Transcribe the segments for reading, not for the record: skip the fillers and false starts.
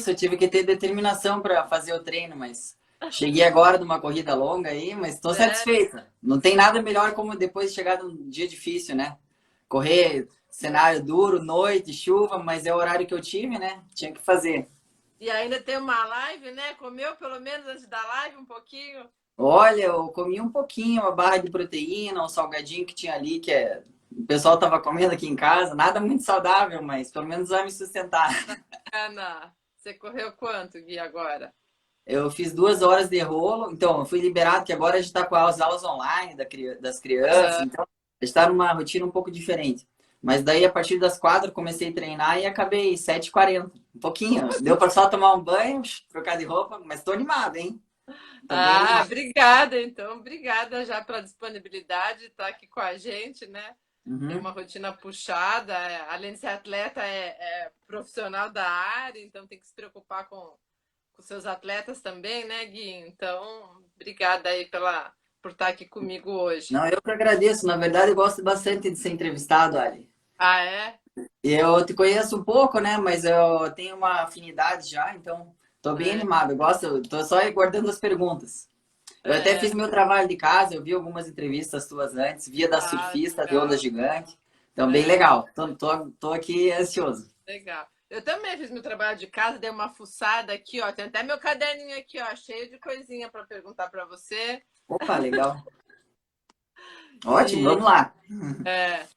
Isso, eu tive que ter determinação para fazer o treino, mas cheguei agora de uma corrida longa aí, mas estou É, satisfeita. Não tem nada melhor como depois de chegar num dia difícil, né? Correr, cenário duro, noite, chuva, mas é o horário que eu tive, né? Tinha que fazer. e ainda tem uma live, né? Comeu pelo menos antes da live um pouquinho? Olha, eu comi um pouquinho, uma barra de proteína, um salgadinho que tinha ali, o pessoal tava comendo aqui em casa, nada muito saudável, mas pelo menos vai me sustentar. Ana, você correu quanto, Gui, agora? Eu fiz 2 horas de rolo, então eu fui liberado, que agora a gente está com as aulas online das crianças, Aham. então a gente está numa rotina um pouco diferente. Mas daí, a partir das 4, comecei a treinar e acabei 7h40. Um pouquinho. Deu para só tomar um banho, trocar de roupa, mas estou animado, hein? Tô bem Ah, animado. obrigada, então. Obrigada já pela disponibilidade de estar aqui com a gente, né? Tem Uhum. uma rotina puxada, além de ser atleta, é profissional da área, então tem que se preocupar com seus atletas também, né, Gui? Então, obrigada aí por estar aqui comigo hoje. Não, eu que agradeço. Na verdade, eu gosto bastante de ser entrevistado, Ali. Ah, é? Eu te conheço um pouco, né? Mas eu tenho uma afinidade já, então tô bem É, animado. Eu gosto, tô só guardando as perguntas. Eu até fiz é. meu trabalho de casa, eu vi algumas entrevistas tuas antes, via da Ah, surfista, de onda legal. gigante. Então, bem É, legal. Tô aqui ansioso. legal. Eu também fiz meu trabalho de casa, dei uma fuçada aqui, ó. Tem até meu caderninho aqui, ó, cheio de coisinha para perguntar para você. Opa, legal. Ótimo, E vamos lá. é,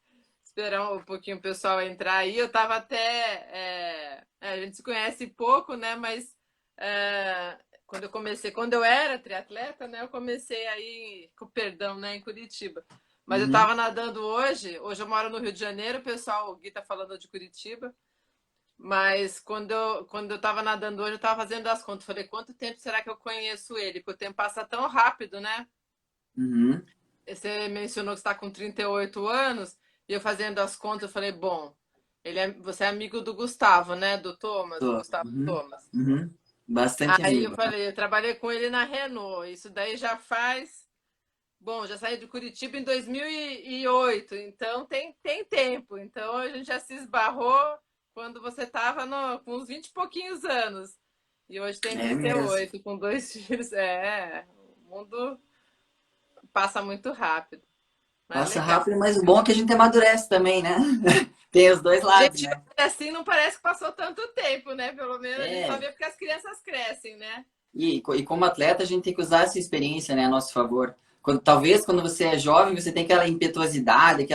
esperar um pouquinho o pessoal entrar aí. Eu tava até. A gente se conhece pouco, né? Mas quando eu comecei, quando eu era triatleta, né? Eu comecei aí, com perdão, né? Em Curitiba. Mas eu Uhum, tava nadando hoje. Hoje eu moro no Rio de Janeiro, o pessoal, o Gui tá falando de Curitiba. Mas quando eu tava nadando hoje, eu tava fazendo as contas. Falei, quanto tempo será que eu conheço ele? Porque o tempo passa tão rápido, né? uhum. Você mencionou que está com 38 anos, e eu fazendo as contas, eu falei, bom, você é amigo do Gustavo, né? Do Thomas, do Tô. Gustavo Uhum, Thomas. uhum. Bastante Aí eu amigo. falei, eu trabalhei com ele na Renault. Isso daí já faz. Bom, já saí de Curitiba em 2008, então tem tempo. Então a gente já se esbarrou quando você estava com uns 20 e pouquinhos anos. E hoje tem É trinta e mesmo. oito com dois filhos. O mundo passa muito rápido. Mas Passa legal. rápido, mas o bom é que a gente amadurece também, né? Tem os dois A lados, gente né? olha assim, não parece que passou tanto tempo, né? Pelo menos a gente só É, vê porque as crianças crescem, né? e como atleta, a gente tem que usar essa experiência, né, a nosso favor. Talvez quando você é jovem, você tem aquela impetuosidade,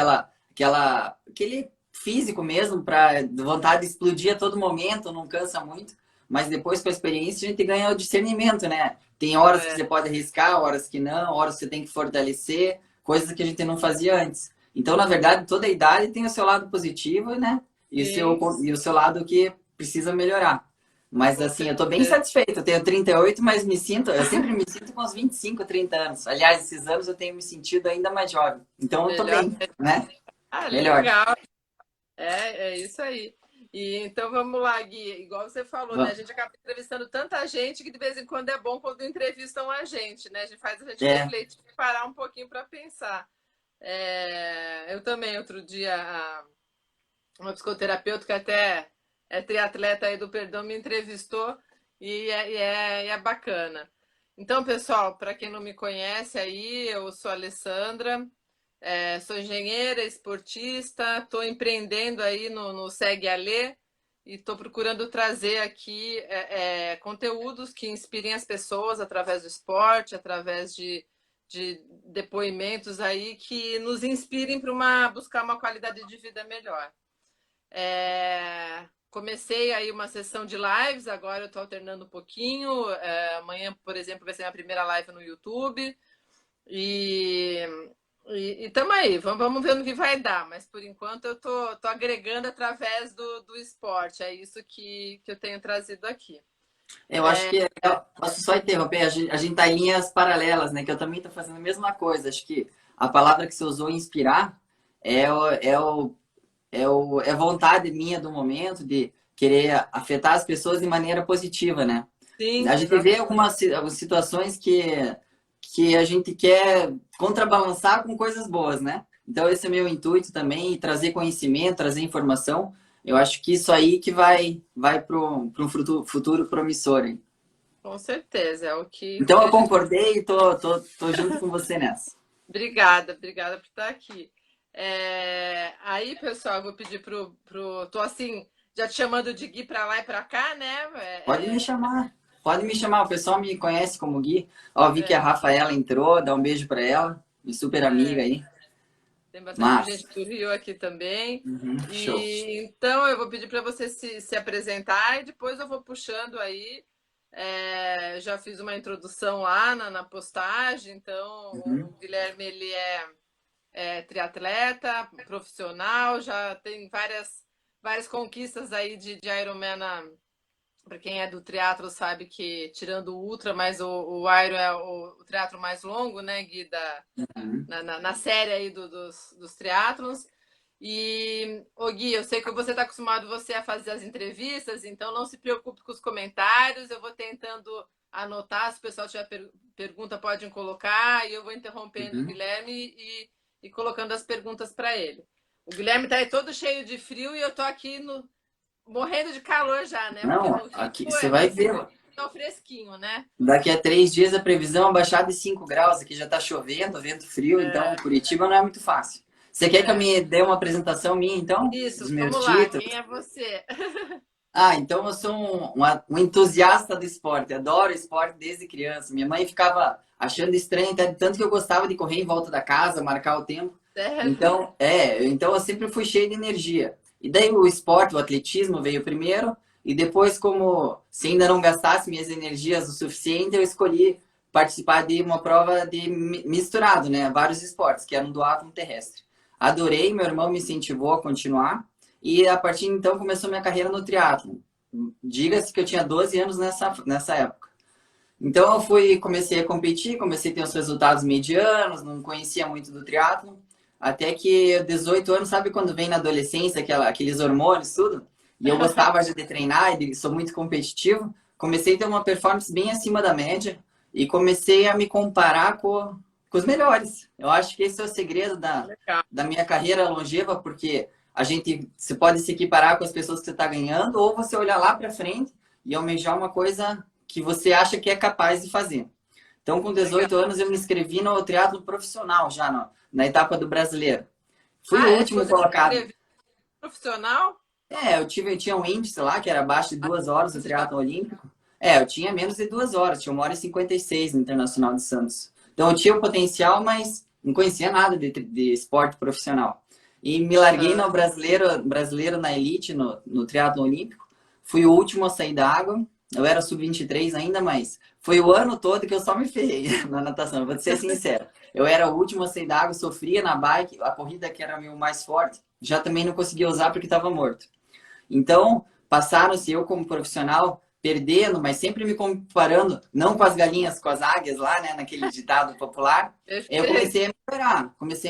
aquele físico mesmo, para vontade de explodir a todo momento, não cansa muito. Mas depois, com a experiência, a gente ganha o discernimento, né? Tem horas que É, você pode arriscar, horas que não, horas que você tem que fortalecer, coisas que a gente não fazia antes. Então, na verdade, toda idade tem o seu lado positivo, né? sim, E o seu lado que precisa melhorar. Mas com assim, eu tô bem certeza. satisfeito. Eu tenho 38, mas eu sempre me sinto com uns 25, 30 anos. Aliás, esses anos eu tenho me sentido ainda mais jovem. Então eu tô Melhor. bem, né? Ah, Melhor. legal. É isso aí. E então vamos lá, Gui. Igual você falou, né? A Va- gente acaba entrevistando tanta gente que de vez em quando é bom quando entrevistam a gente, né? A gente faz a gente É, refletir e parar um pouquinho para pensar. Eu também, outro dia, uma psicoterapeuta que até é triatleta aí do Perdão me entrevistou e é bacana. Então, pessoal, para quem não me conhece aí, eu sou a Alessandra, sou engenheira, esportista, estou empreendendo aí no Segue Alê e estou procurando trazer aqui conteúdos que inspirem as pessoas através do esporte, através de depoimentos aí que nos inspirem para buscar uma qualidade de vida melhor. Comecei aí uma sessão de lives, agora eu estou alternando um pouquinho. Amanhã, por exemplo, vai ser a minha primeira live no YouTube. E estamos aí, vamos ver no que vai dar. Mas por enquanto eu tô agregando através do esporte. É isso que eu tenho trazido aqui. eu acho que posso só interromper, a gente tá em linhas paralelas, né? Que eu também tô fazendo a mesma coisa. Acho que a palavra que você usou, inspirar, é o, é o, é vontade minha do momento de querer afetar as pessoas de maneira positiva, né? Sim, A gente vê exatamente. algumas situações que a gente quer contrabalançar com coisas boas, né? Então, esse é o meu intuito também, trazer conhecimento, trazer informação, Eu acho que isso aí que vai para um futuro promissor, hein? Com certeza, é o Então que eu a gente. concordei e tô junto com você nessa. Obrigada, obrigada por estar aqui. Aí, pessoal, eu vou pedir Tô assim, já te chamando de Gui para lá e para cá, né? Pode me chamar. Pode me chamar. O pessoal me conhece como Gui. Ó, vi que a É, Rafaela entrou, dá um beijo para ela. Minha super amiga é, aí. tem bastante Mas, gente do Rio aqui também. show. E então eu vou pedir para você se apresentar e depois eu vou puxando aí. Já fiz uma introdução lá na postagem, então Uhum, o Guilherme ele é triatleta, profissional, já tem várias conquistas aí de Ironman. Para quem é do triatlo sabe que tirando o ultra, mas o Iron é o triatlo mais longo, né, Gui, uhum, na série aí dos triatlons. E, ô Gui, eu sei que você está acostumado você a fazer as entrevistas, então não se preocupe com os comentários, eu vou tentando anotar, se o pessoal tiver pergunta, podem colocar, e eu vou interrompendo o uhum. Guilherme e colocando as perguntas para ele. O Guilherme está aí todo cheio de frio e eu estou aqui morrendo de calor já, né? Porque Não, no Rio aqui você vai aqui ver. tá fresquinho, né? Daqui a 3 dias a previsão é baixar de 5 graus. Aqui já tá chovendo, vento frio, então É, Curitiba não é muito fácil. Você quer que eu é. me dê uma apresentação minha, então? Dos Isso, meus vamos lá. títulos? Quem é você? Ah, então eu sou um entusiasta do esporte, adoro esporte desde criança. Minha mãe ficava achando estranho, tanto que eu gostava de correr em volta da casa, marcar o tempo. Sério? Então eu sempre fui cheio de energia. E daí o esporte, o atletismo veio primeiro, e depois, como se ainda não gastasse minhas energias o suficiente, eu escolhi participar de uma prova de misturado, né? Vários esportes, que era um duatlon terrestre. Adorei, meu irmão me incentivou a continuar. E a partir de então começou minha carreira no triatlo. Diga-se que eu tinha 12 anos nessa época. Então eu comecei a competir, comecei a ter os resultados medianos, não conhecia muito do triatlo, até que 18 anos, sabe quando vem na adolescência aqueles hormônios, tudo? E eu gostava de treinar e sou muito competitivo, comecei a ter uma performance bem acima da média e comecei a me comparar com os melhores. Eu acho que esse é o segredo Legal. da minha carreira longeva, porque você pode se equiparar com as pessoas que você está ganhando, ou você olhar lá para frente e almejar uma coisa que você acha que é capaz de fazer. Então, com Legal. 18 anos, eu me inscrevi no triatlo profissional já na etapa do brasileiro. Fui o Ah, último você se colocado. inscreveu eu Eu tinha um índice lá que era abaixo de Ah, 2 horas do você já. triatlo olímpico. Eu tinha menos de 2 horas, tinha 1h56 no Internacional de Santos. Então, eu tinha o potencial, mas não conhecia nada de esporte profissional. E me larguei Aham. no brasileiro na elite, no triatlo olímpico. Fui o último a sair da água. Eu era sub-23 ainda, mas foi o ano todo que eu só me ferrei na natação. Vou te ser sincero. Eu era o último a sair da água, sofria na bike, a corrida que era meu mais forte, já também não conseguia usar porque estava morto. Então, passaram-se eu como profissional perdendo, mas sempre me comparando, não com as galinhas, com as águias lá, né, naquele ditado popular. Eu Perfeito. comecei a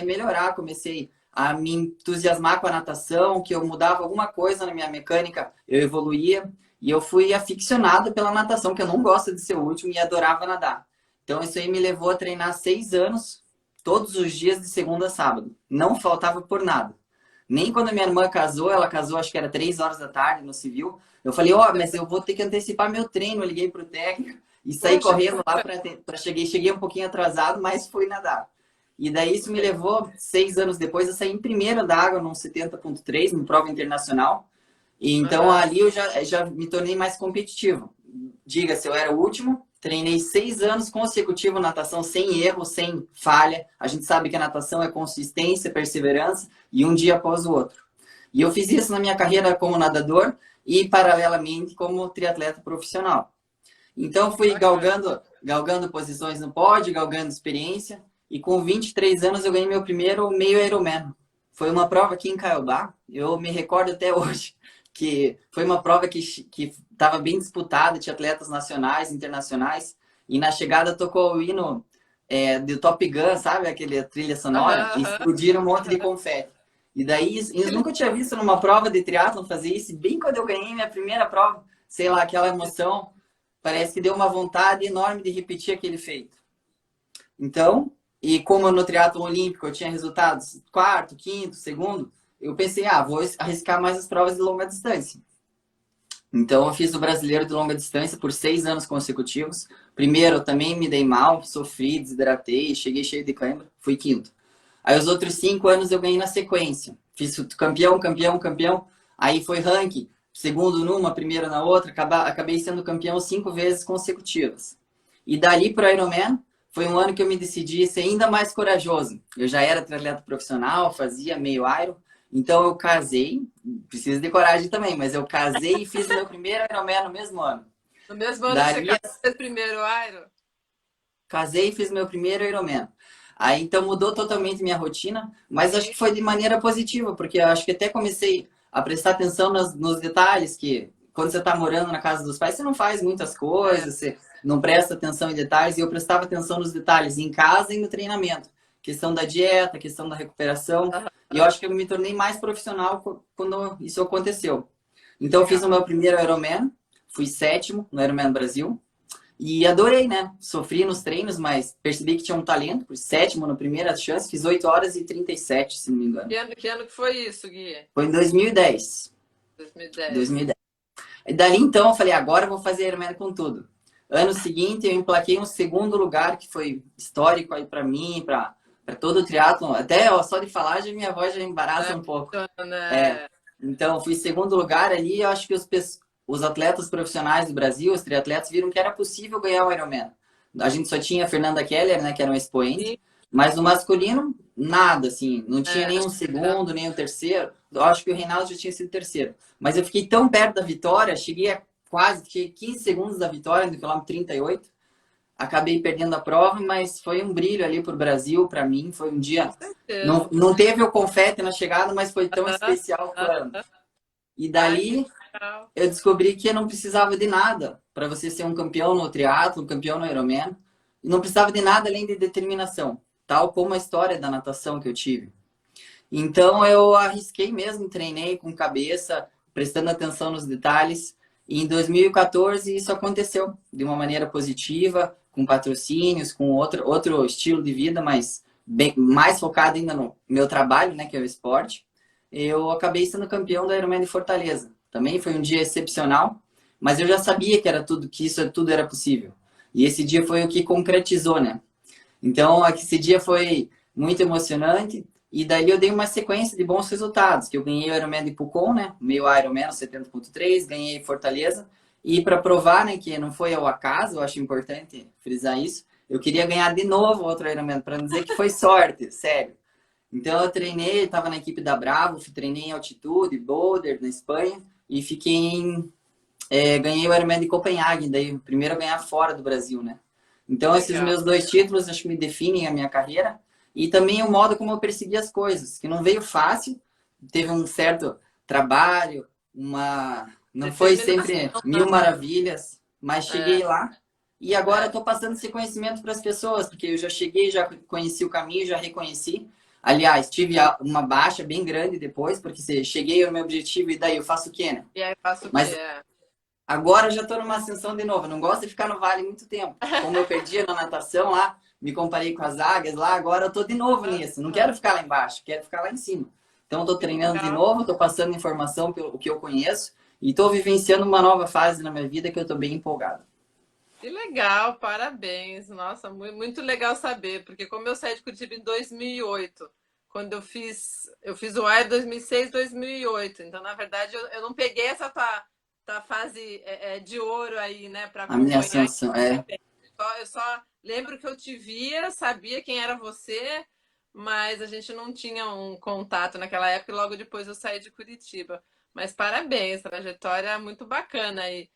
melhorar, comecei a me entusiasmar com a natação, que eu mudava alguma coisa na minha mecânica, eu evoluía, e eu fui aficionado pela natação, que eu não gosto de ser o último e adorava nadar. Então, isso aí me levou a treinar 6 anos, todos os dias, de segunda a sábado. Não faltava por nada. Nem quando minha irmã casou, ela casou acho que era 3 horas da tarde no civil. Eu falei, ó, mas eu vou ter que antecipar meu treino. Eu liguei pro técnico e saí Poxa, correndo lá para cheguei um pouquinho atrasado, mas fui nadar. E daí isso me levou 6 anos depois a sair em primeira da água, num 70,3, numa prova internacional. E então aham. ali eu já me tornei mais competitivo. Diga-se, eu era o último, treinei 6 anos consecutivos natação sem erro, sem falha. A gente sabe que a natação é consistência, perseverança e um dia após o outro. E eu fiz isso na minha carreira como nadador e paralelamente como triatleta profissional. Então fui Bacana. galgando posições no pódio, galgando experiência e com 23 anos eu ganhei meu primeiro meio Ironman. Foi uma prova aqui em Caiobá, eu me recordo até hoje que foi uma prova que estava bem disputada, tinha atletas nacionais, internacionais, e na chegada tocou o hino do Top Gun, sabe? Aquele trilha sonora, Aham, e aham. explodiram um monte de confete. E daí, eu nunca tinha visto numa prova de triatlon fazer isso, e bem quando eu ganhei minha primeira prova, sei lá, aquela emoção, parece que deu uma vontade enorme de repetir aquele feito. Então, e como no triatlon olímpico eu tinha resultados quarto, quinto, segundo, eu pensei, vou arriscar mais as provas de longa distância. Então, eu fiz o brasileiro de longa distância por 6 anos consecutivos. Primeiro, eu também me dei mal, sofri, desidratei, cheguei cheio de cãibra, fui quinto. Aí, os outros 5 anos eu ganhei na sequência. Fiz campeão, campeão, campeão. Aí foi ranking, segundo numa, primeiro na outra. Acabei sendo campeão 5 vezes consecutivas. E dali para o Ironman, foi um ano que eu me decidi ser ainda mais corajoso. Eu já era atleta profissional, fazia meio Iron. Então eu casei, preciso de coragem também, mas eu casei e fiz meu primeiro Ironman no mesmo ano. No mesmo ano que Dali, você casou primeiro Iron? casei e fiz meu primeiro Ironman. Aí então mudou totalmente minha rotina, mas acho que foi de maneira positiva, porque eu acho que até comecei a prestar atenção nos detalhes, que quando você está morando na casa dos pais, você não faz muitas coisas, você não presta atenção em detalhes, e eu prestava atenção nos detalhes em casa e no treinamento. Questão da dieta, questão da recuperação. E eu acho que eu me tornei mais profissional quando isso aconteceu. Então, eu fiz o meu primeiro Ironman, fui sétimo no Ironman Brasil. E adorei, né? Sofri nos treinos, mas percebi que tinha um talento. Fui sétimo na primeira chance, fiz 8 horas e 37, se não me engano. Que ano que foi isso, Gui? Foi em 2010. 2010. 2010. E dali, então, eu falei, agora eu vou fazer Ironman com tudo. Ano seguinte, eu emplaquei um segundo lugar, que foi histórico aí para mim, para todo o triatlon. Até só de falar, minha voz já embaraça um pouco. Né? Então, fui segundo lugar ali. Eu acho que os atletas profissionais do Brasil, os triatletas, viram que era possível ganhar o Ironman. A gente só tinha a Fernanda Keller, né, que era um expoente. Sim. Mas no masculino, nada, assim. Não tinha nem um segundo, nem um terceiro. Eu acho que o Reinaldo já tinha sido terceiro. Mas eu fiquei tão perto da vitória, cheguei 15 segundos da vitória, no quilômetro 38. Acabei perdendo a prova, mas foi um brilho ali para o Brasil, para mim. Foi um dia... Não teve o confete na chegada, mas foi tão especial quanto. E dali, eu descobri que eu não precisava de nada para você ser um campeão no triatlo, um campeão no Ironman. E não precisava de nada além de determinação, tal como a história da natação que eu tive. Então, eu arrisquei mesmo, treinei com cabeça, prestando atenção nos detalhes. E em 2014, isso aconteceu de uma maneira positiva, com patrocínios, com outro estilo de vida, mas mais focado ainda no meu trabalho, né, que é o esporte. Eu acabei sendo campeão do Ironman de Fortaleza. Também foi um dia excepcional, mas eu já sabia que isso tudo era possível. E esse dia foi o que concretizou, né? Então, esse dia foi muito emocionante. E daí eu dei uma sequência de bons resultados, que eu ganhei o Ironman de Pucon, né? Meio Ironman, 70.3, ganhei Fortaleza. E para provar, né, que não foi ao acaso, eu acho importante frisar isso, eu queria ganhar de novo outro Ironman, para não dizer que foi sorte, sério. Então eu treinei, estava na equipe da Bravo, treinei em altitude, boulder, na Espanha, e ganhei o Ironman de Copenhague, daí primeiro a ganhar fora do Brasil, né? Então esses meus 2 títulos acho que me definem a minha carreira. E também o modo como eu persegui as coisas, que não veio fácil, teve um certo trabalho, não foi sempre 1000 maravilhas, mas cheguei lá. E agora estou passando esse conhecimento para as pessoas, porque eu já cheguei, já conheci o caminho, já reconheci. Aliás, tive uma baixa bem grande depois, porque cheguei ao meu objetivo e daí eu faço o quê, né? E aí faço o quê? Mas agora eu já estou numa ascensão de novo. Eu não gosto de ficar no vale muito tempo. Como eu perdi na natação lá, me comparei com as águias lá, agora eu tô de novo nisso. Não quero ficar lá embaixo, quero ficar lá em cima. Então eu tô treinando de novo, tô passando informação pelo que eu conheço e tô vivenciando uma nova fase na minha vida que eu tô bem empolgado. Que legal, parabéns. Nossa, muito legal saber, porque como eu saí de Curitiba em 2008, quando eu fiz o AIR 2006, 2008. Então, na verdade, eu não peguei essa tua fase de ouro aí, né, para acompanhar. A minha ascensão, Eu só lembro que eu te via, sabia quem era você, mas a gente não tinha um contato naquela época e logo depois eu saí de Curitiba. Mas parabéns, trajetória muito bacana aí.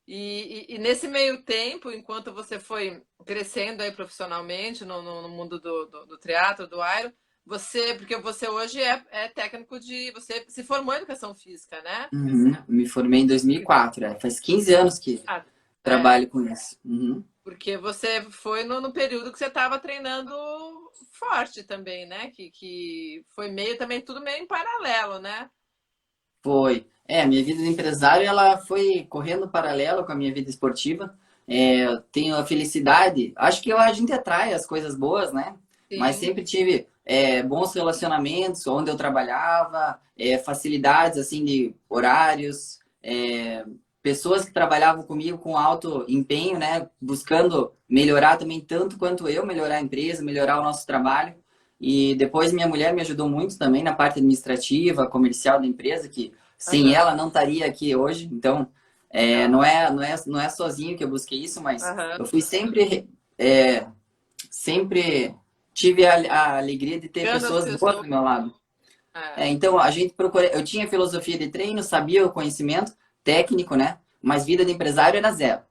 E nesse meio tempo, enquanto você foi crescendo aí profissionalmente no mundo do triatlo, do aero, porque você hoje é técnico você se formou em educação física, né? Uhum. Me formei em 2004, faz 15 anos que trabalho com isso. Uhum. Porque você foi no período que você estava treinando forte também, né? Que foi tudo meio em paralelo, né? Foi. A minha vida de empresário, ela foi correndo paralelo com a minha vida esportiva. Eu tenho a felicidade, acho que a gente atrai as coisas boas, né? Sim. Mas sempre tive bons relacionamentos onde eu trabalhava, facilidades assim de horários, pessoas que trabalhavam comigo com alto empenho, né? Buscando melhorar também tanto quanto eu, melhorar a empresa, melhorar o nosso trabalho. E depois minha mulher me ajudou muito também na parte administrativa, comercial da empresa, que sem Aham. ela não estaria aqui hoje. Então, Legal. não é sozinho que eu busquei isso, mas Aham. eu fui sempre tive a alegria de ter Pegando as pessoas boas pessoas. do meu lado. É. Então, a gente procura. Eu tinha filosofia de treino, sabia o conhecimento técnico, né? Mas vida de empresário era zero.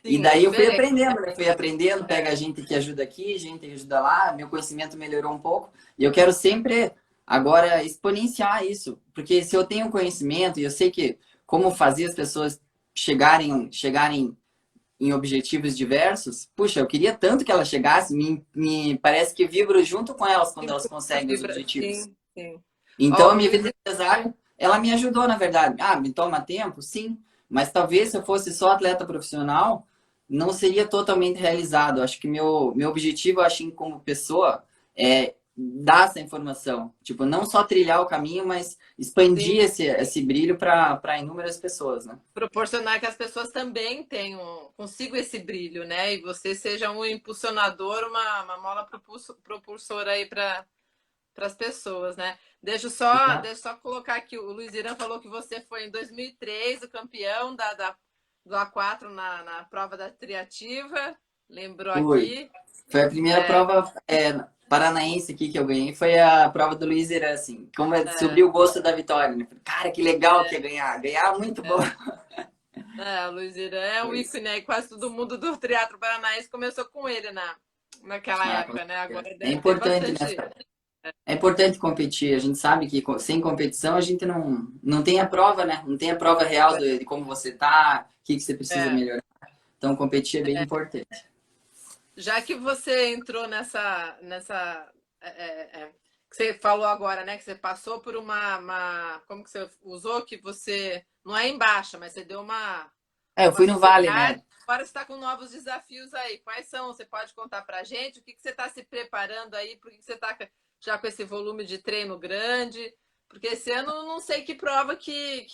E Sim, é daí eu fui diferente. aprendendo, né? Fui aprendendo, É. pega gente que ajuda aqui, gente que ajuda lá, meu conhecimento melhorou um pouco. E eu quero sempre agora exponenciar isso, porque se eu tenho conhecimento e eu sei que como fazer as pessoas chegarem em objetivos diversos, puxa, eu queria tanto que elas chegassem, me parece que vibro junto com elas quando elas Impulsa, conseguem os vibra. objetivos. Sim, sim. Então, Ó, a o minha Luiz, vida de empresário, ela me ajudou, na verdade. Ah, me toma tempo? Sim. Mas talvez se eu fosse só atleta profissional, não seria totalmente realizado. Acho que meu objetivo, acho, como pessoa, é dar essa informação. Tipo, não só trilhar o caminho, mas expandir sim, esse brilho para inúmeras pessoas, né? proporcionar que as pessoas também tenham, consigam esse brilho, né? E você seja um impulsionador, uma mola propulsora aí para as pessoas, né? Deixa eu só colocar aqui, o Luiz Irã falou que você foi em 2003 o campeão do A4 na prova da triativa, lembrou Fui. aqui. Foi a primeira É, prova paranaense aqui que eu ganhei, foi a prova do Luiz Iran, assim. Como é, subiu o gosto da vitória, né? Cara, que legal que é ganhar. Ganhar é muito bom. o Luiz Irã é um Pois. ícone aí, quase todo mundo do Teatro Paranaense começou com ele naquela Com época, né? certeza. Agora É deve ter importante, bastante. né? É importante competir. A gente sabe que sem competição a gente não tem a prova, né? Não tem a prova real de como você tá, o que você precisa É, melhorar. Então, competir é bem importante. já que você entrou que você falou agora, né? Que você passou por como que você usou que você não é em baixa, mas você deu Eu uma fui no Vale, sossegada. né? Agora você está com novos desafios aí. Quais são? Você pode contar para a gente? O que você está se preparando aí? Por que você está já com esse volume de treino grande? Porque esse ano eu não sei que prova que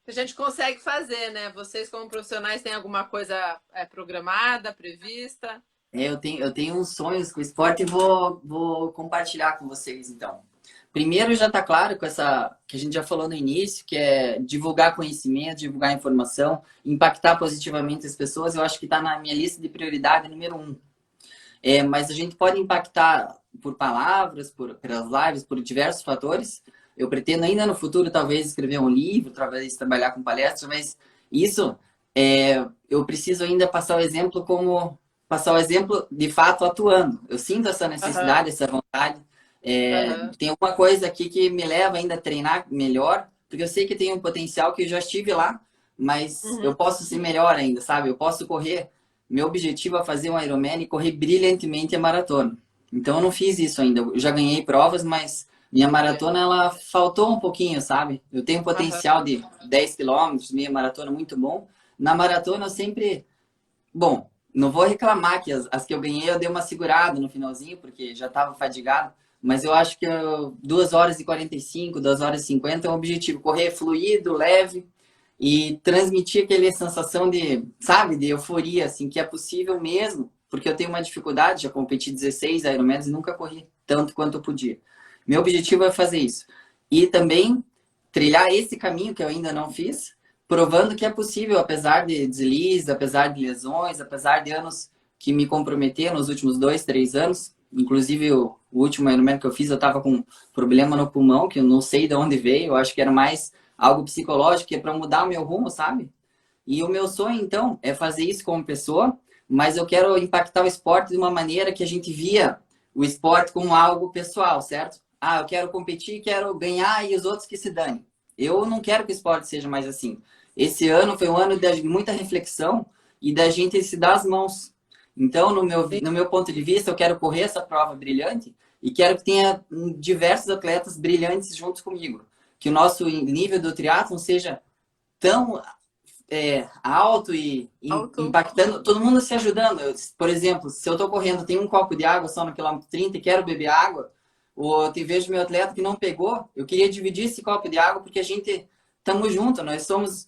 a gente consegue fazer, né? Vocês, como profissionais, têm alguma coisa programada, prevista? Eu tenho uns sonhos com o esporte e vou compartilhar com vocês, então. Primeiro, já está claro com essa que a gente já falou no início, que é divulgar conhecimento, divulgar informação, impactar positivamente as pessoas. Eu acho que está na minha lista de prioridade número um. Mas a gente pode impactar por palavras, pelas lives, por diversos fatores. Eu pretendo ainda no futuro talvez escrever um livro, talvez trabalhar com palestras, mas isso eu preciso ainda passar o exemplo de fato atuando. Eu sinto essa Aham, necessidade, essa vontade. aham. Tem uma coisa aqui que me leva ainda a treinar melhor, porque eu sei que tem um potencial que eu já estive lá, mas Uhum. eu posso ser melhor ainda, sabe? Eu posso correr. Meu objetivo é fazer um Ironman e correr brilhantemente a maratona. Então eu não fiz isso ainda. Eu já ganhei provas, mas minha É. maratona ela faltou um pouquinho, sabe? Eu tenho um Aham. potencial de 10 quilômetros, meia maratona muito bom. Na maratona eu sempre, bom, não vou reclamar que as que eu ganhei eu dei uma segurada no finalzinho porque já estava fadigado, mas eu acho que 2 horas e 45, 2 horas e 50 é um objetivo, correr fluido, leve e transmitir aquela sensação de, sabe, de euforia, assim, que é possível mesmo, porque eu tenho uma dificuldade, já competi 16 Ironmans e nunca corri tanto quanto eu podia. Meu objetivo é fazer isso. E também trilhar esse caminho que eu ainda não fiz, provando que é possível, apesar de deslizes, apesar de lesões, apesar de anos que me comprometeram nos últimos 2, 3 anos. Inclusive, o último Ironman que eu fiz, eu estava com problema no pulmão, que eu não sei de onde veio, eu acho que era mais algo psicológico, que é para mudar o meu rumo, sabe? E o meu sonho, então, é fazer isso como pessoa, mas eu quero impactar o esporte de uma maneira que a gente via o esporte como algo pessoal, certo? Ah, eu quero competir, quero ganhar e os outros que se danem. Eu não quero que o esporte seja mais assim. Esse ano foi um ano de muita reflexão e da gente se dar as mãos. Então, no meu ponto de vista, eu quero correr essa prova brilhante e quero que tenha diversos atletas brilhantes juntos comigo. Que o nosso nível do triatlon seja tão alto e Auto. impactando, todo mundo se ajudando. Por exemplo, se eu estou correndo, tem um copo de água só no quilômetro 30 e quero beber água, eu te vejo meu atleta que não pegou, eu queria dividir esse copo de água porque a gente estamos juntos, nós somos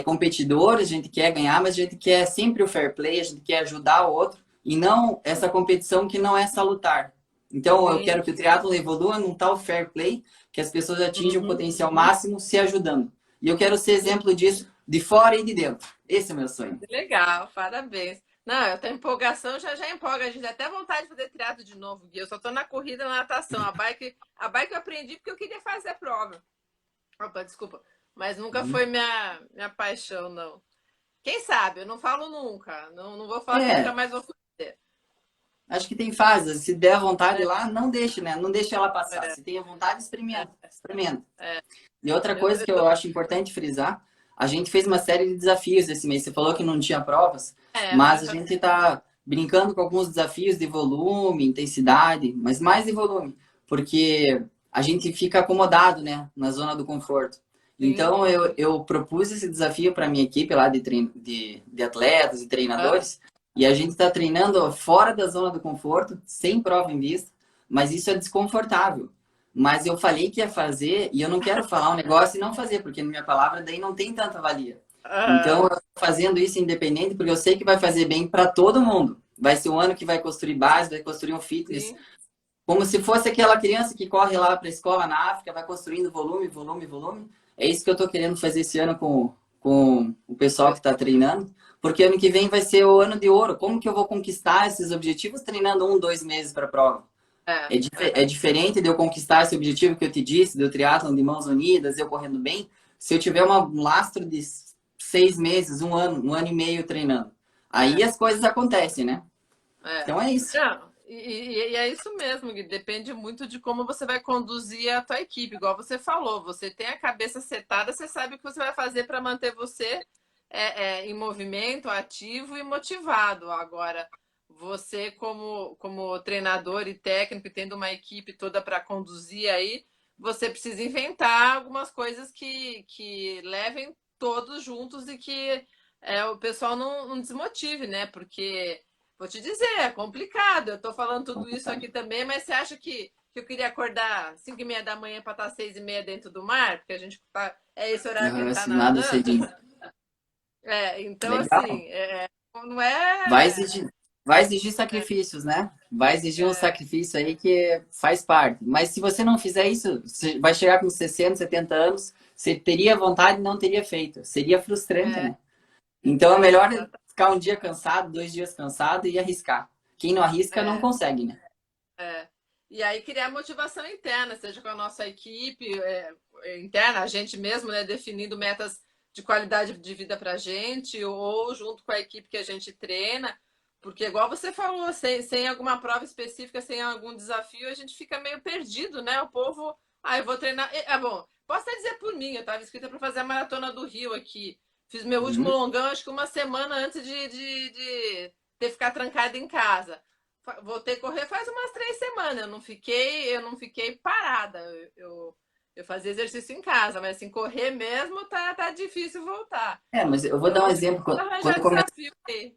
competidores, a gente quer ganhar, mas a gente quer sempre o fair play, a gente quer ajudar o outro e não essa competição que não é salutar. Então, eu Sim. quero que o triatlo evolua num tal fair play que as pessoas atinjam o Uhum. potencial máximo se ajudando. E eu quero ser exemplo disso de fora e de dentro. Esse é o meu sonho. Legal, parabéns. Não, eu tenho empolgação, já empolga. A gente tem até vontade de fazer triatlo de novo, Gui. Eu só tô na corrida e na natação. A bike eu aprendi porque eu queria fazer a prova. Opa, desculpa. Mas nunca foi minha paixão, não. Quem sabe? Eu não falo nunca. Não vou falar que nunca É, mais vou fazer. acho que tem fases. Se der vontade É, lá, não deixe, né? Não deixe ela passar. é, Se tem a vontade, experimenta. Experimenta. é. E outra Eu, coisa eu que eu acho importante frisar, a gente fez uma série de desafios esse mês. Você falou que não tinha provas, mas a aham, gente está brincando com alguns desafios de volume, intensidade, mas mais de volume, porque a gente fica acomodado, né, na zona do conforto. sim. Então, eu propus esse desafio para a minha equipe lá de atletas e Aham, treinadores, e a gente está treinando fora da zona do conforto, sem prova em vista, mas isso é desconfortável. Mas eu falei que ia fazer e eu não quero falar um negócio e não fazer, porque na minha palavra daí não tem tanta valia. Então, aham, eu tô fazendo isso independente porque eu sei que vai fazer bem para todo mundo. Vai ser um ano que vai construir base, vai construir um fitness, sim. como se fosse aquela criança que corre lá para a escola na África, vai construindo volume, volume, volume. É isso que eu estou querendo fazer esse ano com o pessoal que está treinando, porque ano que vem vai ser o ano de ouro. Como que eu vou conquistar esses objetivos treinando 1, 2 meses para a prova? É, É diferente de eu conquistar esse objetivo que eu te disse, do triatlon de mãos unidas, eu correndo bem, se eu tiver um lastro de 6 meses, um ano e meio treinando. Aí é, as coisas acontecem, né? é. Então é isso. Não, e é isso mesmo, Gui. Depende muito de como você vai conduzir a tua equipe, igual você falou. Você tem a cabeça setada, você sabe o que você vai fazer para manter você em movimento, ativo e motivado. Agora, você como treinador e técnico, e tendo uma equipe toda para conduzir aí, você precisa inventar algumas coisas que levem todos juntos e que o pessoal não desmotive, né? Porque vou te dizer, é complicado. Eu tô falando tudo isso aqui também, mas você acha que eu queria acordar 5h30 da manhã para estar 6h30 dentro do mar? Porque a gente tá. É esse horário que a gente tá Nada nadando? cedinho. Então, Legal. assim, não Vai é. exigir, vai exigir sacrifícios, né? Vai exigir um é, sacrifício aí que faz parte. Mas se você não fizer isso, você vai chegar com 60, 70 anos, você teria vontade e não teria feito. Seria frustrante, é, né? Então é melhor exata- ficar um dia cansado, 2 dias cansado e arriscar. Quem não arrisca não é, consegue, né? é. E aí criar motivação interna, seja com a nossa equipe interna, a gente mesmo, né, definindo metas de qualidade de vida para a gente, ou junto com a equipe que a gente treina, porque igual você falou, sem alguma prova específica, sem algum desafio, a gente fica meio perdido, né? O povo, eu vou treinar. Bom, posso até dizer por mim, eu estava inscrita para fazer a maratona do Rio aqui. Fiz meu último Uhum. longão, acho que uma semana antes de ter ficar trancada em casa. Voltei a correr faz umas 3 semanas. Eu não fiquei parada. Eu fazia exercício em casa, mas assim, correr mesmo tá difícil voltar. Mas eu vou Então, dar um vamos exemplo. arranjar desafio aí.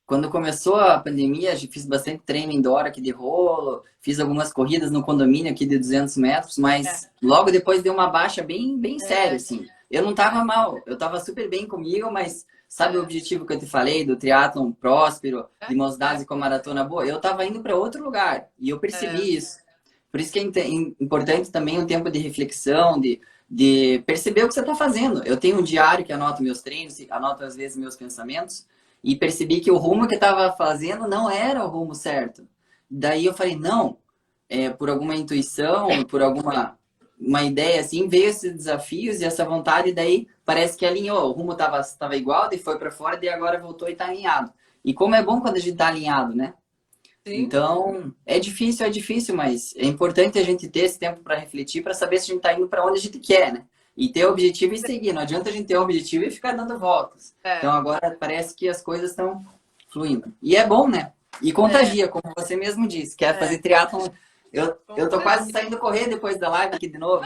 Quando começou a pandemia, fiz bastante treino indoor aqui de rolo, fiz algumas corridas no condomínio aqui de 200 metros, É, mas logo depois deu uma baixa bem, bem séria, é, assim. Eu não tava mal, eu tava super bem comigo, mas sabe o é, objetivo que eu te falei, do triatlon próspero, de mãos dadas é, e com a maratona boa? Eu tava indo para outro lugar e eu é, percebi isso. Por isso que é importante também um tempo de reflexão, de perceber o que você está fazendo. Eu tenho um diário que anoto meus treinos, anoto às vezes meus pensamentos, e percebi que o rumo que eu estava fazendo não era o rumo certo. Daí eu falei, não, por alguma intuição, por alguma uma ideia assim, veio esses desafios e essa vontade, e daí parece que alinhou. O rumo tava igual, daí foi para fora, e agora voltou e está alinhado. E como é bom quando a gente está alinhado, né? sim, Então, é difícil, mas é importante a gente ter esse tempo para refletir, para saber se a gente está indo para onde a gente quer, né? E ter objetivo e seguir. Não adianta a gente ter um objetivo e ficar dando voltas. Então, é, agora parece que as coisas estão fluindo. E é bom, né? E é, contagia, como você mesmo disse. Quer é, fazer triatlon. Eu tô quase contagia. saindo correr depois da live aqui de novo.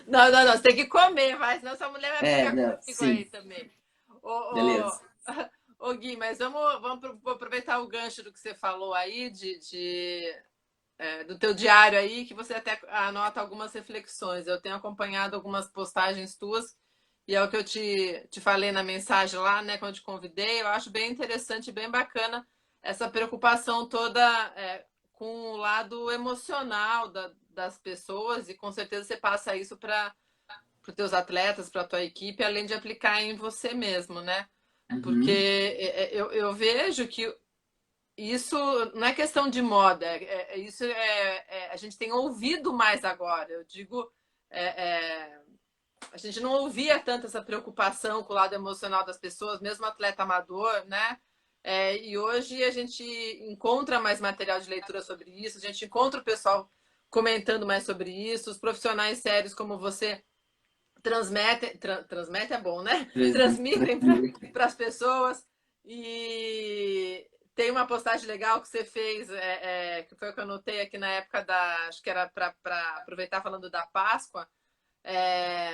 Não, você tem que comer, vai, senão sua mulher vai brigar Não, comigo aí sim. também. Ô, ô, Beleza. ô Gui, mas vou aproveitar o gancho do que você falou aí de do teu diário aí, que você até anota algumas reflexões. Eu tenho acompanhado algumas postagens tuas, e é o que eu te falei na mensagem lá, né, quando eu te convidei. Eu acho bem interessante, bem bacana essa preocupação toda com o lado emocional das pessoas, e com certeza você passa isso para os teus atletas, para a tua equipe, além de aplicar em você mesmo, né? Porque Uhum. eu vejo que isso não é questão de moda, a gente tem ouvido mais agora. Eu digo, a gente não ouvia tanto essa preocupação com o lado emocional das pessoas, mesmo atleta amador, né? E hoje a gente encontra mais material de leitura sobre isso, a gente encontra o pessoal comentando mais sobre isso, os profissionais sérios como você transmete é bom, né? Transmitem para as pessoas. E tem uma postagem legal que você fez, que foi o que eu anotei aqui na época acho que era para aproveitar falando da Páscoa.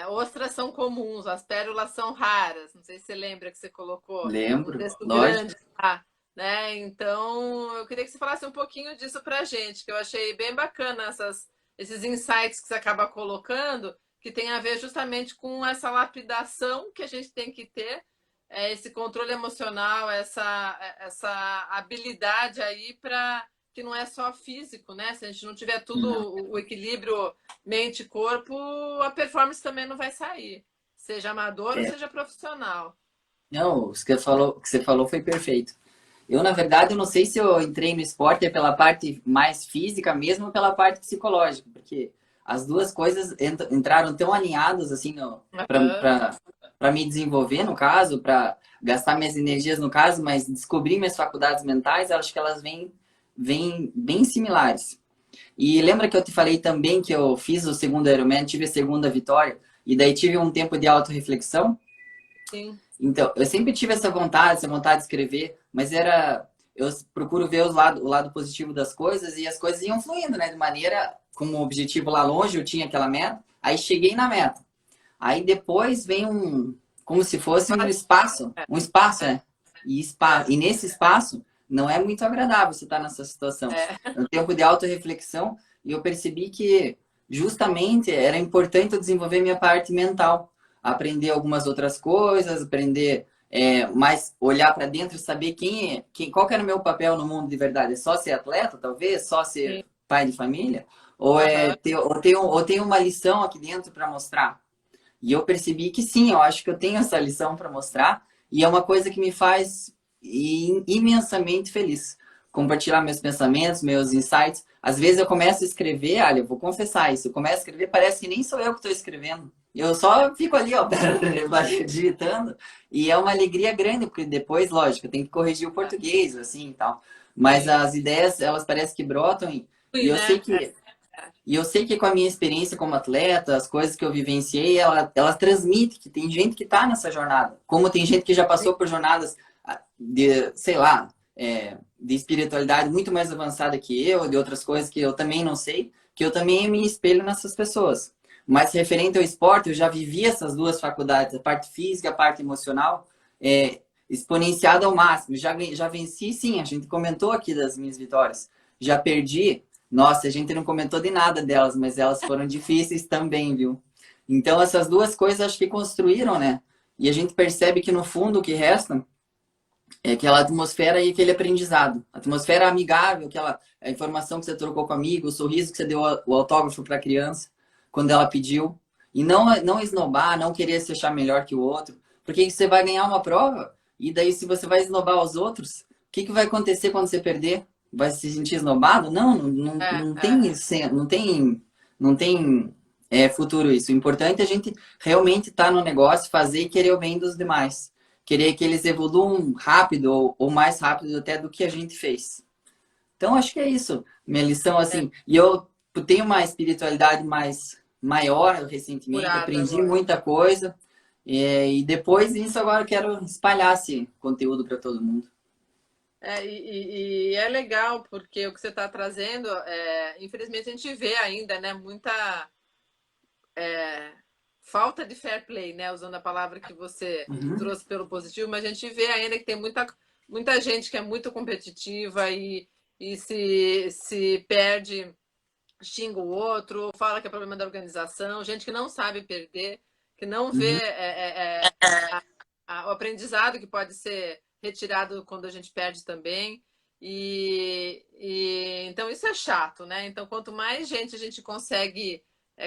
Ostras são comuns, as pérolas são raras. Não sei se você lembra que você colocou um Lembro, texto lógico. grande lá, né? Então, eu queria que você falasse um pouquinho disso para a gente, que eu achei bem bacana esses insights que você acaba colocando, que tem a ver justamente com essa lapidação que a gente tem que ter, esse controle emocional, essa habilidade aí para que não é só físico, né? Se a gente não tiver tudo Não. o equilíbrio mente e corpo, a performance também não vai sair, seja amador ou É, seja profissional. não, o que você falou foi perfeito. Eu, na verdade, eu não sei se eu entrei no esporte pela parte mais física mesmo ou pela parte psicológica, porque as duas coisas entraram tão alinhadas assim Uhum. para me desenvolver, no caso, para gastar minhas energias, no caso, mas descobrir minhas faculdades mentais, eu acho que elas vêm bem similares. E lembra que eu te falei também que eu fiz o segundo Ironman, tive a segunda vitória, e daí tive um tempo de autorreflexão? Sim. Então, eu sempre tive essa vontade de escrever, mas eu procuro ver o lado positivo das coisas e as coisas iam fluindo, né? De maneira, como o objetivo lá longe, eu tinha aquela meta, aí cheguei na meta. Aí depois vem como se fosse um espaço, É, né? é, E nesse espaço não é muito agradável você estar nessa situação. é. É um tempo de autorreflexão e eu percebi que justamente era importante eu desenvolver minha parte mental, aprender algumas outras coisas, aprender mais olhar para dentro e saber qual que era o meu papel no mundo de verdade. É só ser atleta, talvez? Só ser Sim. pai de família? Ou Aham. ou tem uma lição aqui dentro para mostrar? E eu percebi que sim, eu acho que eu tenho essa lição para mostrar e é uma coisa que me faz imensamente feliz. Compartilhar meus pensamentos, meus insights. Às vezes eu começo a escrever, olha, eu vou confessar isso, eu começo a escrever, parece que nem sou eu que estou escrevendo. Eu só fico ali, ó, digitando, e é uma alegria grande, porque depois, lógico, eu tenho que corrigir o É, português, assim e tal. Mas sim. as ideias, elas parecem que brotam, e Fui, eu sei né? que com a minha experiência como atleta, as coisas que eu vivenciei, ela transmite que tem gente que está nessa jornada. Como tem gente que já passou por jornadas de, sei lá, de espiritualidade muito mais avançada que eu, de outras coisas que eu também não sei, que eu também me espelho nessas pessoas. Mas referente ao esporte, eu já vivi essas duas faculdades, a parte física, a parte emocional, exponenciada ao máximo. Já venci, sim, a gente comentou aqui das minhas vitórias. Já perdi, nossa, a gente não comentou de nada delas, mas elas foram difíceis também, viu? Então, essas duas coisas acho que construíram, né? E a gente percebe que no fundo o que resta é aquela atmosfera e aquele aprendizado. A atmosfera amigável, a informação que você trocou com o amigo, o sorriso que você deu o autógrafo para a criança quando ela pediu. E não esnobar, não querer se achar melhor que o outro. Porque você vai ganhar uma prova e daí se você vai esnobar os outros, o que vai acontecer quando você perder? Vai se sentir esnobado? É, Não é. tem, não tem futuro isso. O importante é a gente realmente estar no negócio, fazer e querer o bem dos demais. Querer que eles evoluam rápido ou mais rápido até do que a gente fez. Então, acho que é isso. Minha lição, É, assim. E eu tenho uma espiritualidade mais maior recentemente, curado aprendi agora. muita coisa. E depois disso, agora eu quero espalhar esse conteúdo para todo mundo. E é legal, porque o que você está trazendo, infelizmente a gente vê ainda, né, muita falta de fair play, né, usando a palavra que você Uhum. trouxe pelo positivo, mas a gente vê ainda que tem muita gente que é muito competitiva e se perde, xinga o outro, fala que é problema da organização, gente que não sabe perder, que não vê Uhum. o aprendizado que pode ser retirado quando a gente perde também. Então isso é chato, né? Então, quanto mais gente a gente consegue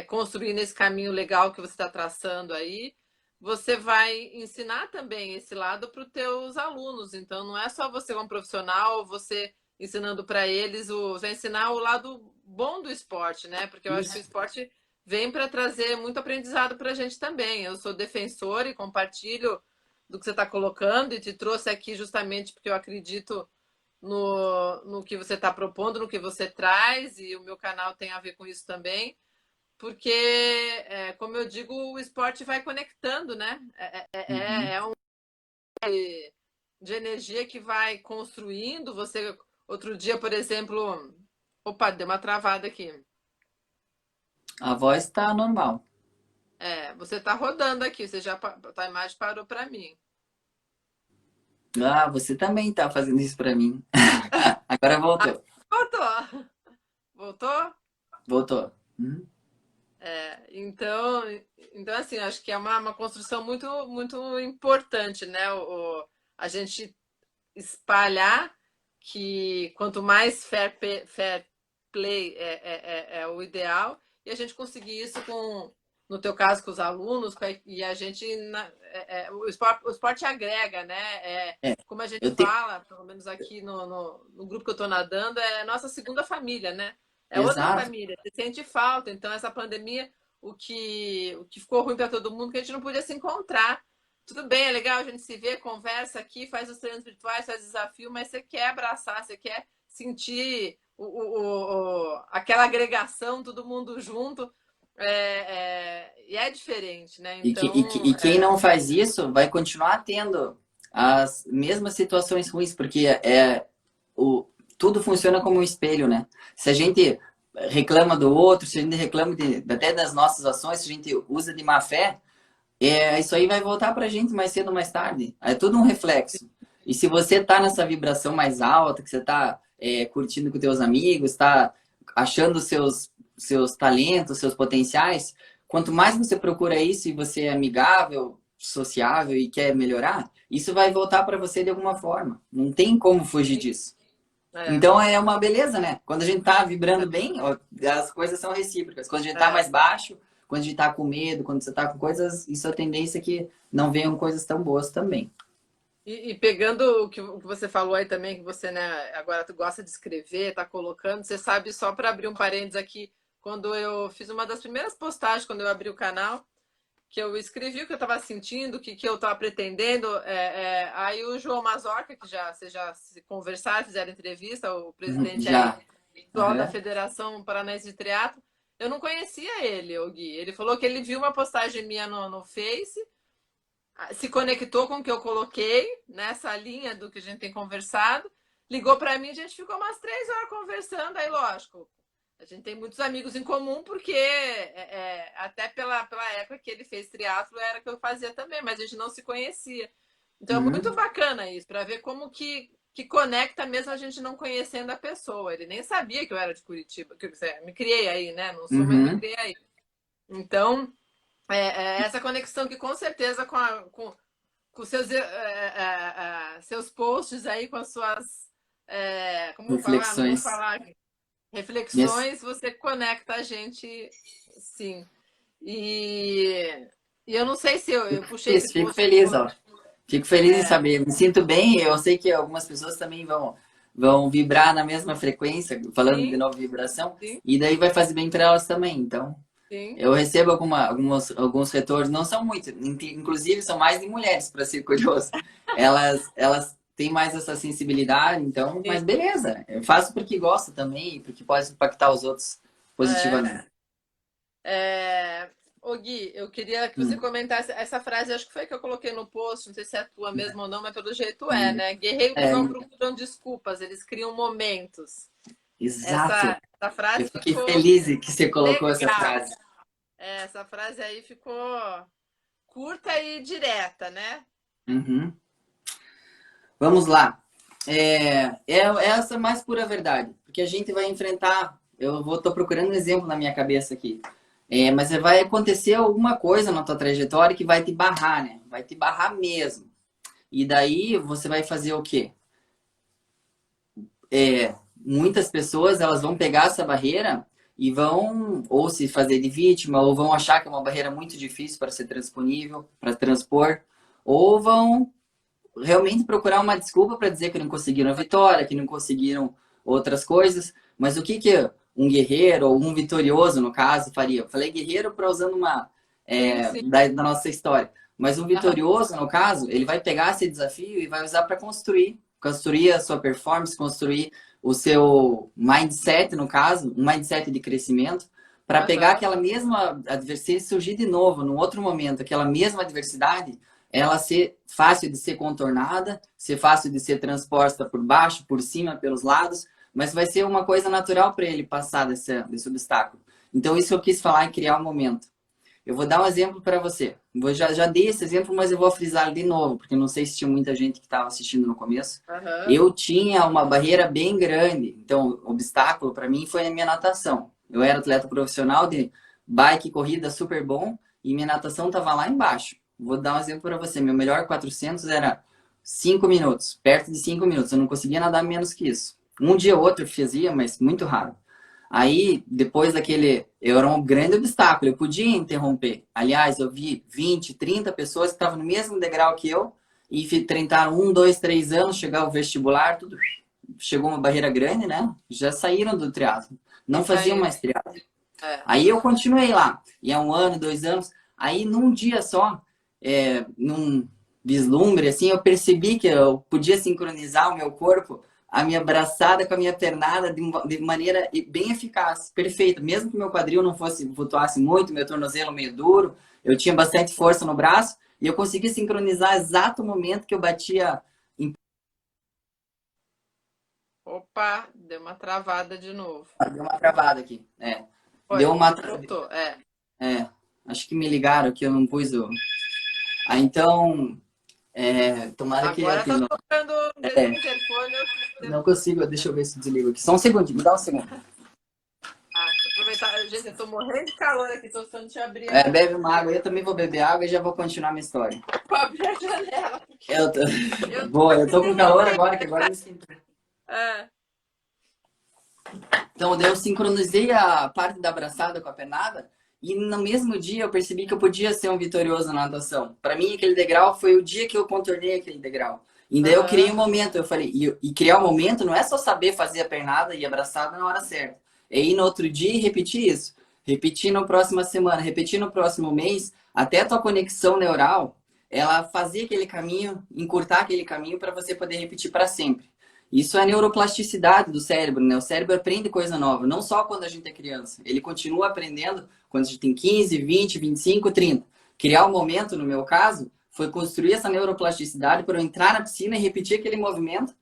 construir nesse caminho legal que você está traçando aí, você vai ensinar também esse lado para os teus alunos. Então, não é só você como profissional, você ensinando para eles, você vai ensinar o lado bom do esporte, né? Porque eu acho que o Isso. esporte vem para trazer muito aprendizado para a gente também. Eu sou defensora e compartilho do que você está colocando e te trouxe aqui justamente porque eu acredito no que você está propondo, no que você traz, e o meu canal tem a ver com isso também, porque, como eu digo, o esporte vai conectando, né? Uhum. É um de energia que vai construindo. Você, outro dia, por exemplo, opa, deu uma travada aqui. A voz está normal. Você está rodando aqui, você já a imagem parou para mim. Ah, você também está fazendo isso para mim. Agora Ah, voltou. voltou. Voltou? Voltou. Uhum. Então assim, acho que é uma construção muito, muito importante, né? A gente espalhar que quanto mais fair play é o ideal, e a gente conseguir isso no teu caso, com os alunos, e a gente. O esporte agrega, né? É, Como a gente eu tenho. fala, pelo menos aqui no grupo que eu estou nadando, é a nossa segunda família, né? É outra Exato. família, você sente falta. Então, essa pandemia, o que ficou ruim para todo mundo, que a gente não podia se encontrar. Tudo bem, é legal a gente se ver, conversa aqui, faz os treinos virtuais, faz desafio, mas você quer abraçar, você quer sentir aquela agregação, todo mundo junto, e é diferente, né? Então, E quem não faz isso vai continuar tendo as mesmas situações ruins, porque o, tudo funciona como um espelho, né? Se a gente reclama do outro, se a gente reclama até das nossas ações, se a gente usa de má fé, isso aí vai voltar pra gente mais cedo ou mais tarde. É tudo um reflexo. E se você tá nessa vibração mais alta, que você tá curtindo com teus amigos, tá achando seus talentos, seus potenciais, quanto mais você procura isso e você é amigável, sociável e quer melhorar, isso vai voltar para você de alguma forma. Não tem como fugir disso. é, Então é uma beleza, né? Quando a gente tá vibrando bem, ó, as coisas são recíprocas. Quando a gente tá é. mais baixo, quando a gente tá com medo, quando você tá com coisas, isso é a tendência que não venham coisas tão boas também. E pegando o que você falou aí também, que você, né, agora tu gosta de escrever, tá colocando, você sabe, só para abrir um parênteses aqui, quando eu fiz uma das primeiras postagens, quando eu abri o canal, que eu escrevi o que eu estava sentindo, o que eu estava pretendendo. Aí o João Mazorca, que vocês já se conversaram, fizeram entrevista, o presidente aí Já. atual da Aham. Federação Paranaense de Triatlo, eu não conhecia ele, o Gui. Ele falou que ele viu uma postagem minha no Face, se conectou com o que eu coloquei nessa linha do que a gente tem conversado, ligou para mim, a gente ficou umas 3 horas conversando. Aí, lógico, a gente tem muitos amigos em comum, porque até pela época que ele fez triatlo era que eu fazia também, mas a gente não se conhecia. Então é muito Uhum. bacana isso, para ver como que conecta mesmo a gente não conhecendo a pessoa. Ele nem sabia que eu era de Curitiba, que eu me criei aí, né? Não sou, mas me Uhum. criei aí. Então, essa conexão que com certeza com seus posts aí, com as suas, como eu vou falar? Não vou Reflexões. falar Yes. reflexões, você conecta a gente, sim. E, e eu não sei se eu puxei esse Fico post que feliz, ó. Fico feliz em é, saber. Me sinto bem. Eu sei que algumas pessoas também vão vibrar na mesma frequência, falando de sim, novo vibração, sim, e daí vai fazer bem para elas também. Então, sim. eu recebo alguns retornos, não são muitos, inclusive são mais de mulheres, para ser curioso. Elas têm mais essa sensibilidade, então, Sim. mas beleza, eu faço porque gosto também, porque pode impactar os outros É, positivamente. Ô Gui, eu queria que você Hum, comentasse essa frase, acho que foi que eu coloquei no post, não sei se é tua mesmo ou não, mas pelo jeito hum. né? Guerreiros É, não procuram desculpas, eles criam momentos. exato. Essa Eu frase fiquei ficou feliz que você colocou essa legal. frase. Essa frase aí ficou curta e direta, né? Uhum. Vamos lá. É essa mais pura verdade. Porque a gente vai enfrentar. Tô procurando um exemplo na minha cabeça aqui. Mas vai acontecer alguma coisa na tua trajetória que vai te barrar, né? Vai te barrar mesmo. E daí você vai fazer o quê? Muitas pessoas elas vão pegar essa barreira e vão ou se fazer de vítima, ou vão achar que é uma barreira muito difícil para ser transponível, para transpor, ou vão realmente procurar uma desculpa para dizer que não conseguiram a vitória, que não conseguiram outras coisas. Mas o que que um guerreiro ou um vitorioso, no caso, faria? Eu falei guerreiro para usando uma Sim, sim. da nossa história. Mas um vitorioso, no caso, ele vai pegar esse desafio e vai usar para construir a sua performance, construir o seu mindset, no caso, um mindset de crescimento, para pegar aquela mesma adversidade surgir de novo, num outro momento, aquela mesma adversidade, ela ser fácil de ser contornada, ser fácil de ser transposta por baixo, por cima, pelos lados, mas vai ser uma coisa natural para ele passar desse obstáculo. Então, isso eu quis falar em criar um momento. Eu vou dar um exemplo para você. Já dei esse exemplo, mas eu vou frisar de novo, porque não sei se tinha muita gente que estava assistindo no começo. Eu tinha uma barreira bem grande. Então, o obstáculo para mim foi a minha natação. Eu era atleta profissional de bike, corrida super bom, e minha natação estava lá embaixo. Vou dar um exemplo para você. Meu melhor 400 era 5 minutos, perto de 5 minutos. Eu não conseguia nadar menos que isso. Um dia ou outro eu fazia, mas muito raro. Aí, depois daquele, eu era um grande obstáculo, eu podia interromper. Aliás, eu vi 20, 30 pessoas que estavam no mesmo degrau que eu e tentaram 1, 2, 3 anos chegar ao vestibular, tudo. Chegou uma barreira grande, né? Já saíram do triatlo. Não faziam mais triatlo. Aí eu continuei lá. E há 1 ano, 2 anos. Aí, num dia só, num vislumbre, assim, eu percebi que eu podia sincronizar o meu corpo, a minha braçada com a minha pernada de maneira bem eficaz, perfeita. Mesmo que meu quadril não flutuasse muito, meu tornozelo meio duro, eu tinha bastante força no braço e eu consegui sincronizar exato o momento que eu batia em... Opa, deu uma travada de novo. Deu uma travada aqui. Foi, Deu uma... voltou, Acho que me ligaram que eu não pus o... então... tomara que agora tá atenda. tocando o interfone. Não consigo, deixa eu ver se desligo aqui. Só um segundinho, me dá um segundo. Aproveitar, gente, eu tô morrendo de calor aqui, tô precisando te abrir. Bebe uma água, eu também vou beber água e já vou continuar minha história. Vou abrir a janela. Eu tô com calor agora, que agora eu me sinto. Então, eu sincronizei a parte da abraçada com a pernada e no mesmo dia eu percebi que eu podia ser um vitorioso na natação. Para mim, aquele degrau foi o dia que eu contornei aquele degrau. E daí eu criei um momento, eu falei, e criar um momento não é só saber fazer a pernada e a abraçada na hora certa. É ir no outro dia e repetir isso. Repetir na próxima semana, repetir no próximo mês, até a tua conexão neural, ela fazer aquele caminho, encurtar aquele caminho para você poder repetir para sempre. Isso é a neuroplasticidade do cérebro, né? O cérebro aprende coisa nova, não só quando a gente é criança. Ele continua aprendendo quando a gente tem 15, 20, 25, 30. Criar um momento, no meu caso, foi construir essa neuroplasticidade para eu entrar na piscina e repetir aquele movimento,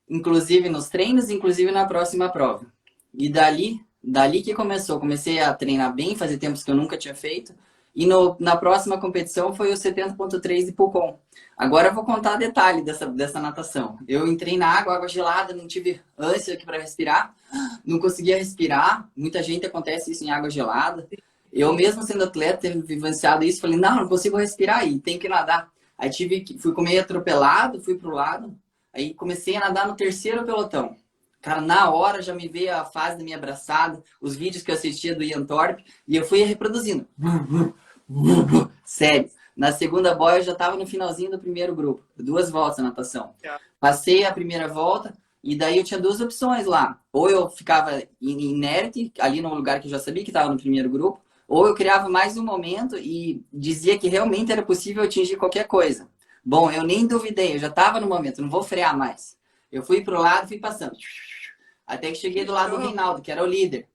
inclusive nos treinos, inclusive na próxima prova. E dali que começou. Comecei a treinar bem, fazia tempos que eu nunca tinha feito. E na próxima competição foi o 70.3 de Pucon. Agora eu vou contar detalhe dessa natação. Eu entrei na água gelada, não tive ânsia aqui para respirar, não conseguia respirar. Muita gente acontece isso em água gelada. Eu mesmo sendo atleta, tendo vivenciado isso, falei, não consigo respirar aí, tem que nadar. Aí fui meio atropelado, fui pro lado, aí comecei a nadar no terceiro pelotão. Cara, na hora já me veio a fase da minha abraçada, os vídeos que eu assistia do Ian Thorpe, e eu fui reproduzindo. Sério. Na segunda boia eu já estava no finalzinho do primeiro grupo. 2 voltas na natação. Passei a primeira volta e daí eu tinha 2 opções lá. Ou eu ficava inerte, ali no lugar que eu já sabia que estava no primeiro grupo, ou eu criava mais um momento e dizia que realmente era possível atingir qualquer coisa. Bom, eu nem duvidei, eu já estava no momento, não vou frear mais. Eu fui pro lado, fui passando. Até que cheguei do lado do Reinaldo, que era o líder.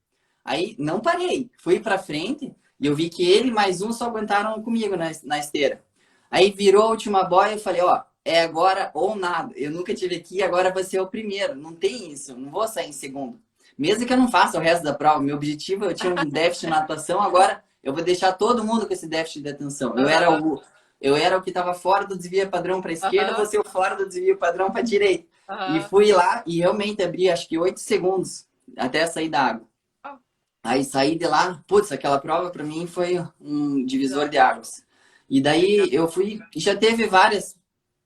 Aí não parei, fui para frente e eu vi que ele e mais um só aguentaram comigo na esteira. Aí virou a última boia e eu falei, ó, é agora ou nada. Eu nunca tive aqui, agora vai ser o primeiro. Não tem isso, não vou sair em segundo. Mesmo que eu não faça o resto da prova, meu objetivo, eu tinha um déficit na atuação, agora eu vou deixar todo mundo com esse déficit de atenção. Eu era o que estava fora do desvio padrão para a esquerda, você o fora do desvio padrão para a direita. E Aham. fui lá e realmente abri, acho que 8 segundos até sair da água. Ah, Aí saí de lá, putz, aquela prova para mim foi um divisor legal, de águas. E legal. daí eu fui, e já teve várias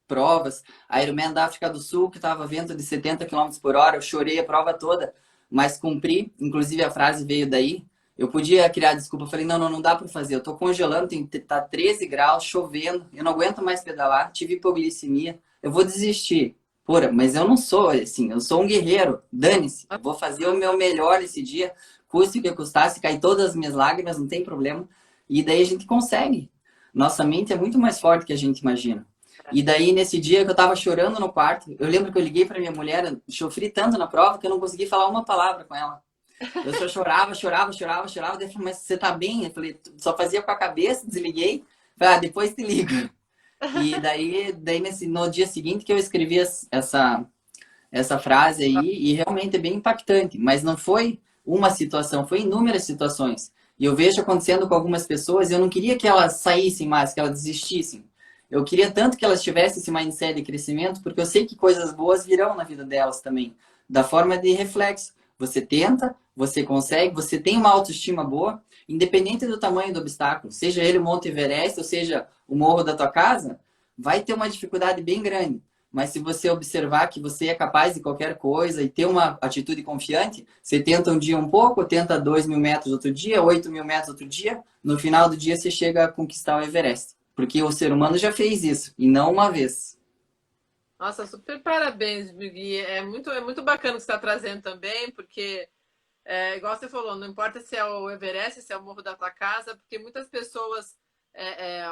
provas, a Ironman da África do Sul, que estava vento de 70 quilômetros por hora, eu chorei a prova toda, mas cumpri, inclusive a frase veio daí. Eu podia criar desculpa, eu falei, não, não, não dá para fazer, eu tô congelando, tá 13 graus, chovendo, eu não aguento mais pedalar, tive hipoglicemia, eu vou desistir. Porra, mas eu não sou assim, eu sou um guerreiro, dane-se, eu vou fazer o meu melhor esse dia, custe o que custasse, cair todas as minhas lágrimas, não tem problema. E daí a gente consegue. Nossa mente é muito mais forte que a gente imagina. E daí, nesse dia que eu tava chorando no quarto, eu lembro que eu liguei pra minha mulher, sofri tanto na prova que eu não consegui falar uma palavra com ela. Eu só chorava, chorava, chorava, chorava. Daí eu falei, mas você tá bem? Eu falei, só fazia com a cabeça, desliguei. Falei, ah, depois te ligo. E daí no dia seguinte que eu escrevi essa frase aí, e realmente é bem impactante. Mas não foi uma situação, foi inúmeras situações. E eu vejo acontecendo com algumas pessoas, e eu não queria que elas saíssem mais, que elas desistissem. Eu queria tanto que elas tivessem esse mindset de crescimento, porque eu sei que coisas boas virão na vida delas também, da forma de reflexo. Você tenta, você consegue, você tem uma autoestima boa, independente do tamanho do obstáculo, seja ele o Monte Everest ou seja o morro da tua casa, vai ter uma dificuldade bem grande. Mas se você observar que você é capaz de qualquer coisa e ter uma atitude confiante, você tenta um dia um pouco, tenta 2.000 metros outro dia, 8.000 metros outro dia, no final do dia você chega a conquistar o Everest. Porque o ser humano já fez isso, e não uma vez. Nossa, super parabéns, Gui. É muito bacana o que você está trazendo também, porque, igual você falou, não importa se é o Everest, se é o Morro da Tua Casa, porque muitas pessoas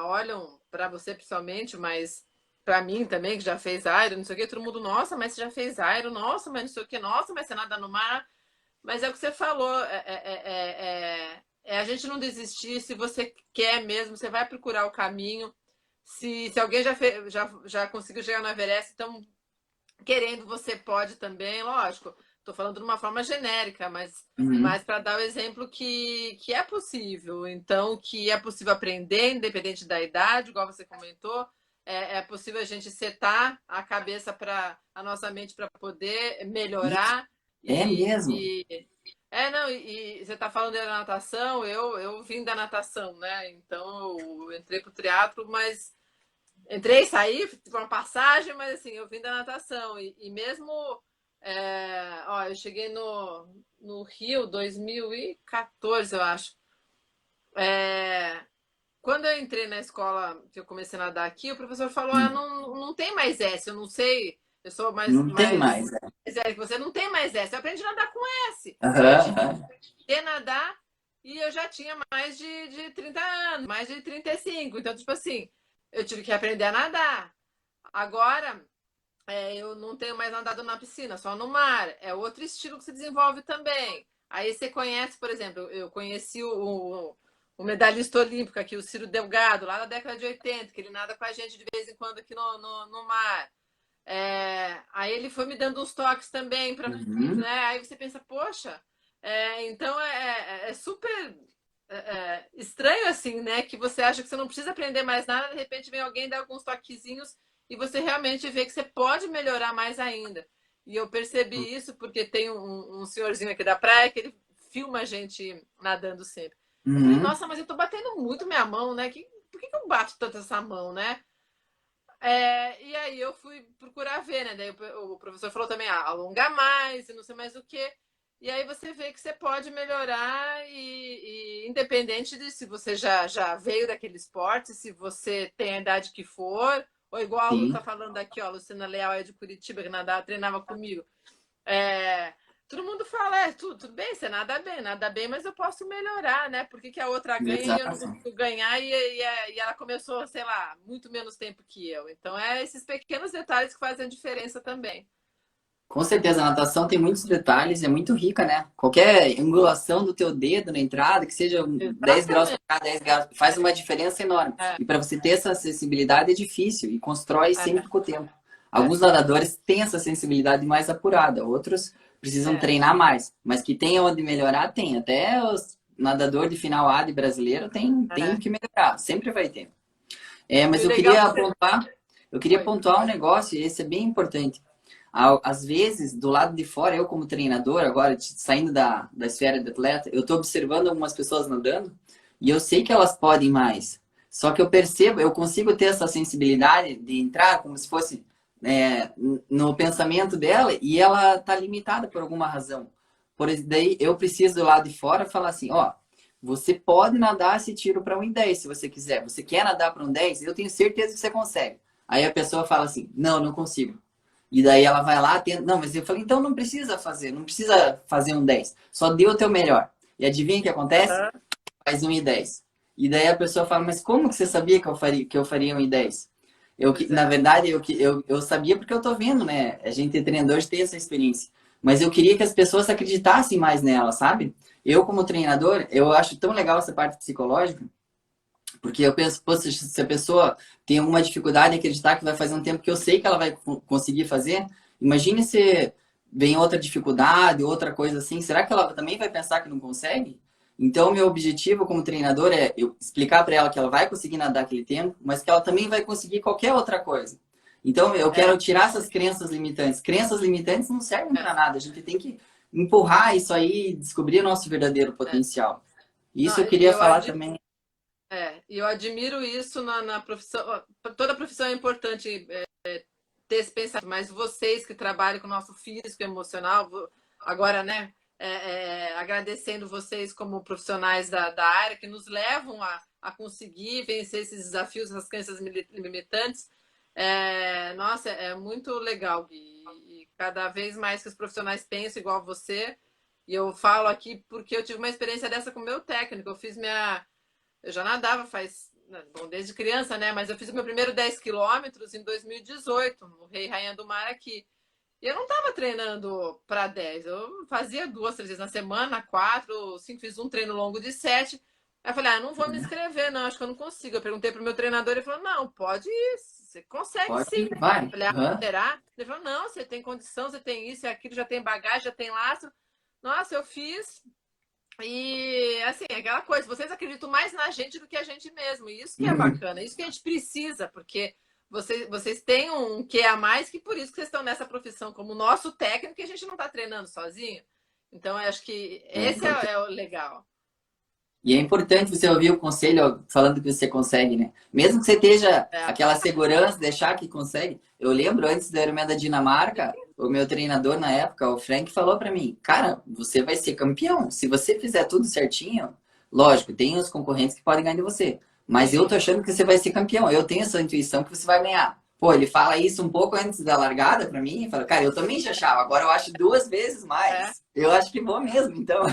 olham para você principalmente, mas para mim também, que já fez Iron, não sei o quê, todo mundo, nossa, mas você já fez Iron, nossa, mas não sei o quê, nossa, mas você nada no mar. Mas é o que você falou, a gente não desistir, se você quer mesmo, você vai procurar o caminho. Se alguém já conseguiu chegar no Everest, então querendo, você pode também, lógico. Estou falando de uma forma genérica, Uhum. mas para dar o exemplo que é possível. Então, que é possível aprender, independente da idade, igual você comentou. É possível a gente setar a cabeça para a nossa mente para poder Isso melhorar. é E, mesmo. e não, e você está falando da natação, eu vim da natação, né? Então eu entrei para o triatlo, mas entrei, saí, tive uma passagem, mas assim, eu vim da natação. E mesmo. Eu cheguei no Rio 2014, eu acho. É, quando eu entrei na escola, que eu comecei a nadar aqui, o professor falou: Hum. não, não tem mais S, eu não sei, eu sou Não tem mais. É. mais que você, não tem mais S. Eu aprendi a nadar com S. Aí eu Aham, tive aham. que nadar e eu já tinha mais de 30 anos, mais de 35. Então, tipo assim, eu tive que aprender a nadar. Agora, eu não tenho mais nadado na piscina, só no mar. É outro estilo que se desenvolve também. Aí você conhece, por exemplo, eu conheci o medalhista olímpico aqui, o Ciro Delgado, lá na década de 80, que ele nada com a gente de vez em quando aqui no mar. Aí ele foi me dando uns toques também, Uhum. né? Aí você pensa, poxa, então é super estranho assim, né? Que você acha que você não precisa aprender mais nada, de repente vem alguém dar alguns toquezinhos e você realmente vê que você pode melhorar mais ainda. E eu percebi isso porque tem um senhorzinho aqui da praia que ele filma a gente nadando sempre. Eu falei, Uhum. nossa, mas eu tô batendo muito minha mão, né? Por que eu bato tanto essa mão, né? E aí eu fui procurar ver, né? Daí o professor falou também, alongar mais e não sei mais o quê. E aí você vê que você pode melhorar e independente de se você já veio daquele esporte, se você tem a idade que for, ou igual a Lu Sim. tá falando aqui, ó, a Luciana Leal é de Curitiba, que nadava, treinava comigo. É, todo mundo fala, tudo bem, você nada bem, mas eu posso melhorar, né? Por que, que a outra ganha e eu não Exato. consigo ganhar e ela começou, sei lá, muito menos tempo que eu. Então, esses pequenos detalhes que fazem a diferença também. Com certeza, a natação tem muitos detalhes, é muito rica, né? Qualquer angulação do teu dedo na entrada, que seja 10 graus para Exatamente. cá, 10 graus, faz uma diferença enorme. É, E para você ter essa acessibilidade é difícil e constrói é, sempre com o tempo. é, Alguns nadadores têm essa sensibilidade mais apurada, outros precisam é, treinar mais. Mas que tem onde melhorar, tem. Até os nadador de final A de brasileiro tem é. que melhorar, sempre vai ter. E Mas o legal é que você. eu queria Oi. pontuar um negócio, e esse é bem importante. Às vezes, do lado de fora, eu como treinador, agora saindo da esfera de atleta, eu estou observando algumas pessoas nadando e eu sei que elas podem mais. Só que eu percebo, eu consigo ter essa sensibilidade de entrar como se fosse no pensamento dela e ela está limitada por alguma razão. Daí eu preciso do lado de fora falar assim, ó, você pode nadar esse tiro para 1,10 se você quiser. Você quer nadar para 1,10? Eu tenho certeza que você consegue. Aí a pessoa fala assim, não, não consigo. E daí ela vai lá, tenta... Não, mas eu falei, então não precisa fazer, não precisa fazer 1,10. Só dê o teu melhor. E adivinha o que acontece? Faz 1,10. E daí a pessoa fala, mas como que você sabia que eu faria 1,10? Na verdade, eu sabia porque eu tô vendo, né? A gente treinador tem essa experiência. Mas eu queria que as pessoas acreditassem mais nela, sabe? Eu, como treinador, eu acho tão legal essa parte psicológica, porque eu penso, poxa, se a pessoa tem alguma dificuldade em acreditar que vai fazer um tempo que eu sei que ela vai conseguir fazer, imagine se vem outra dificuldade, outra coisa assim, será que ela também vai pensar que não consegue? Então, meu objetivo como treinador é eu explicar para ela que ela vai conseguir nadar aquele tempo, mas que ela também vai conseguir qualquer outra coisa. Então, eu quero tirar essas crenças limitantes. Crenças limitantes não servem para nada. A gente tem que empurrar isso aí e descobrir o nosso verdadeiro potencial. Isso eu queria falar também. E eu admiro isso na profissão. Toda profissão é importante ter esse pensamento, mas vocês que trabalham com o nosso físico e emocional, agora, né, agradecendo vocês como profissionais da área que nos levam a conseguir vencer esses desafios, essas crenças limitantes. Nossa, é muito legal, Gui. E cada vez mais que os profissionais pensam igual você, e eu falo aqui porque eu tive uma experiência dessa com o meu técnico. Eu já nadava bom, desde criança, né? Mas eu fiz o meu primeiro 10 quilômetros em 2018, no Rei Rainha do Mar aqui. E eu não estava treinando para 10, eu fazia 2, 3 vezes na semana, 4, 5, fiz um treino longo de 7. Aí eu falei, não vou me inscrever, não, acho que eu não consigo. Eu perguntei pro meu treinador, ele falou, não, pode ir, você consegue Pode sim. ir, vai. Eu falei, será? Ele falou, não, você tem condição, você tem isso e aquilo, já tem bagagem, já tem laço. Nossa, eu fiz. E assim, aquela coisa, vocês acreditam mais na gente do que a gente mesmo. E isso que é bacana, isso que a gente precisa, porque vocês têm um quê a mais, que por isso que vocês estão nessa profissão como nosso técnico, que a gente não está treinando sozinho. Então, eu acho que esse é o legal. E é importante você ouvir o conselho falando que você consegue, né? Mesmo que você esteja aquela segurança, deixar que consegue. Eu lembro antes da Ironman da Dinamarca, o meu treinador na época, o Frank, falou para mim: cara, você vai ser campeão. Se você fizer tudo certinho, lógico, tem os concorrentes que podem ganhar de você. Mas eu tô achando que você vai ser campeão. Eu tenho essa intuição que você vai ganhar. Pô, ele fala isso um pouco antes da largada para mim. Fala, cara, eu também já achava. Agora eu acho 2 vezes mais. Eu acho que vou mesmo, então.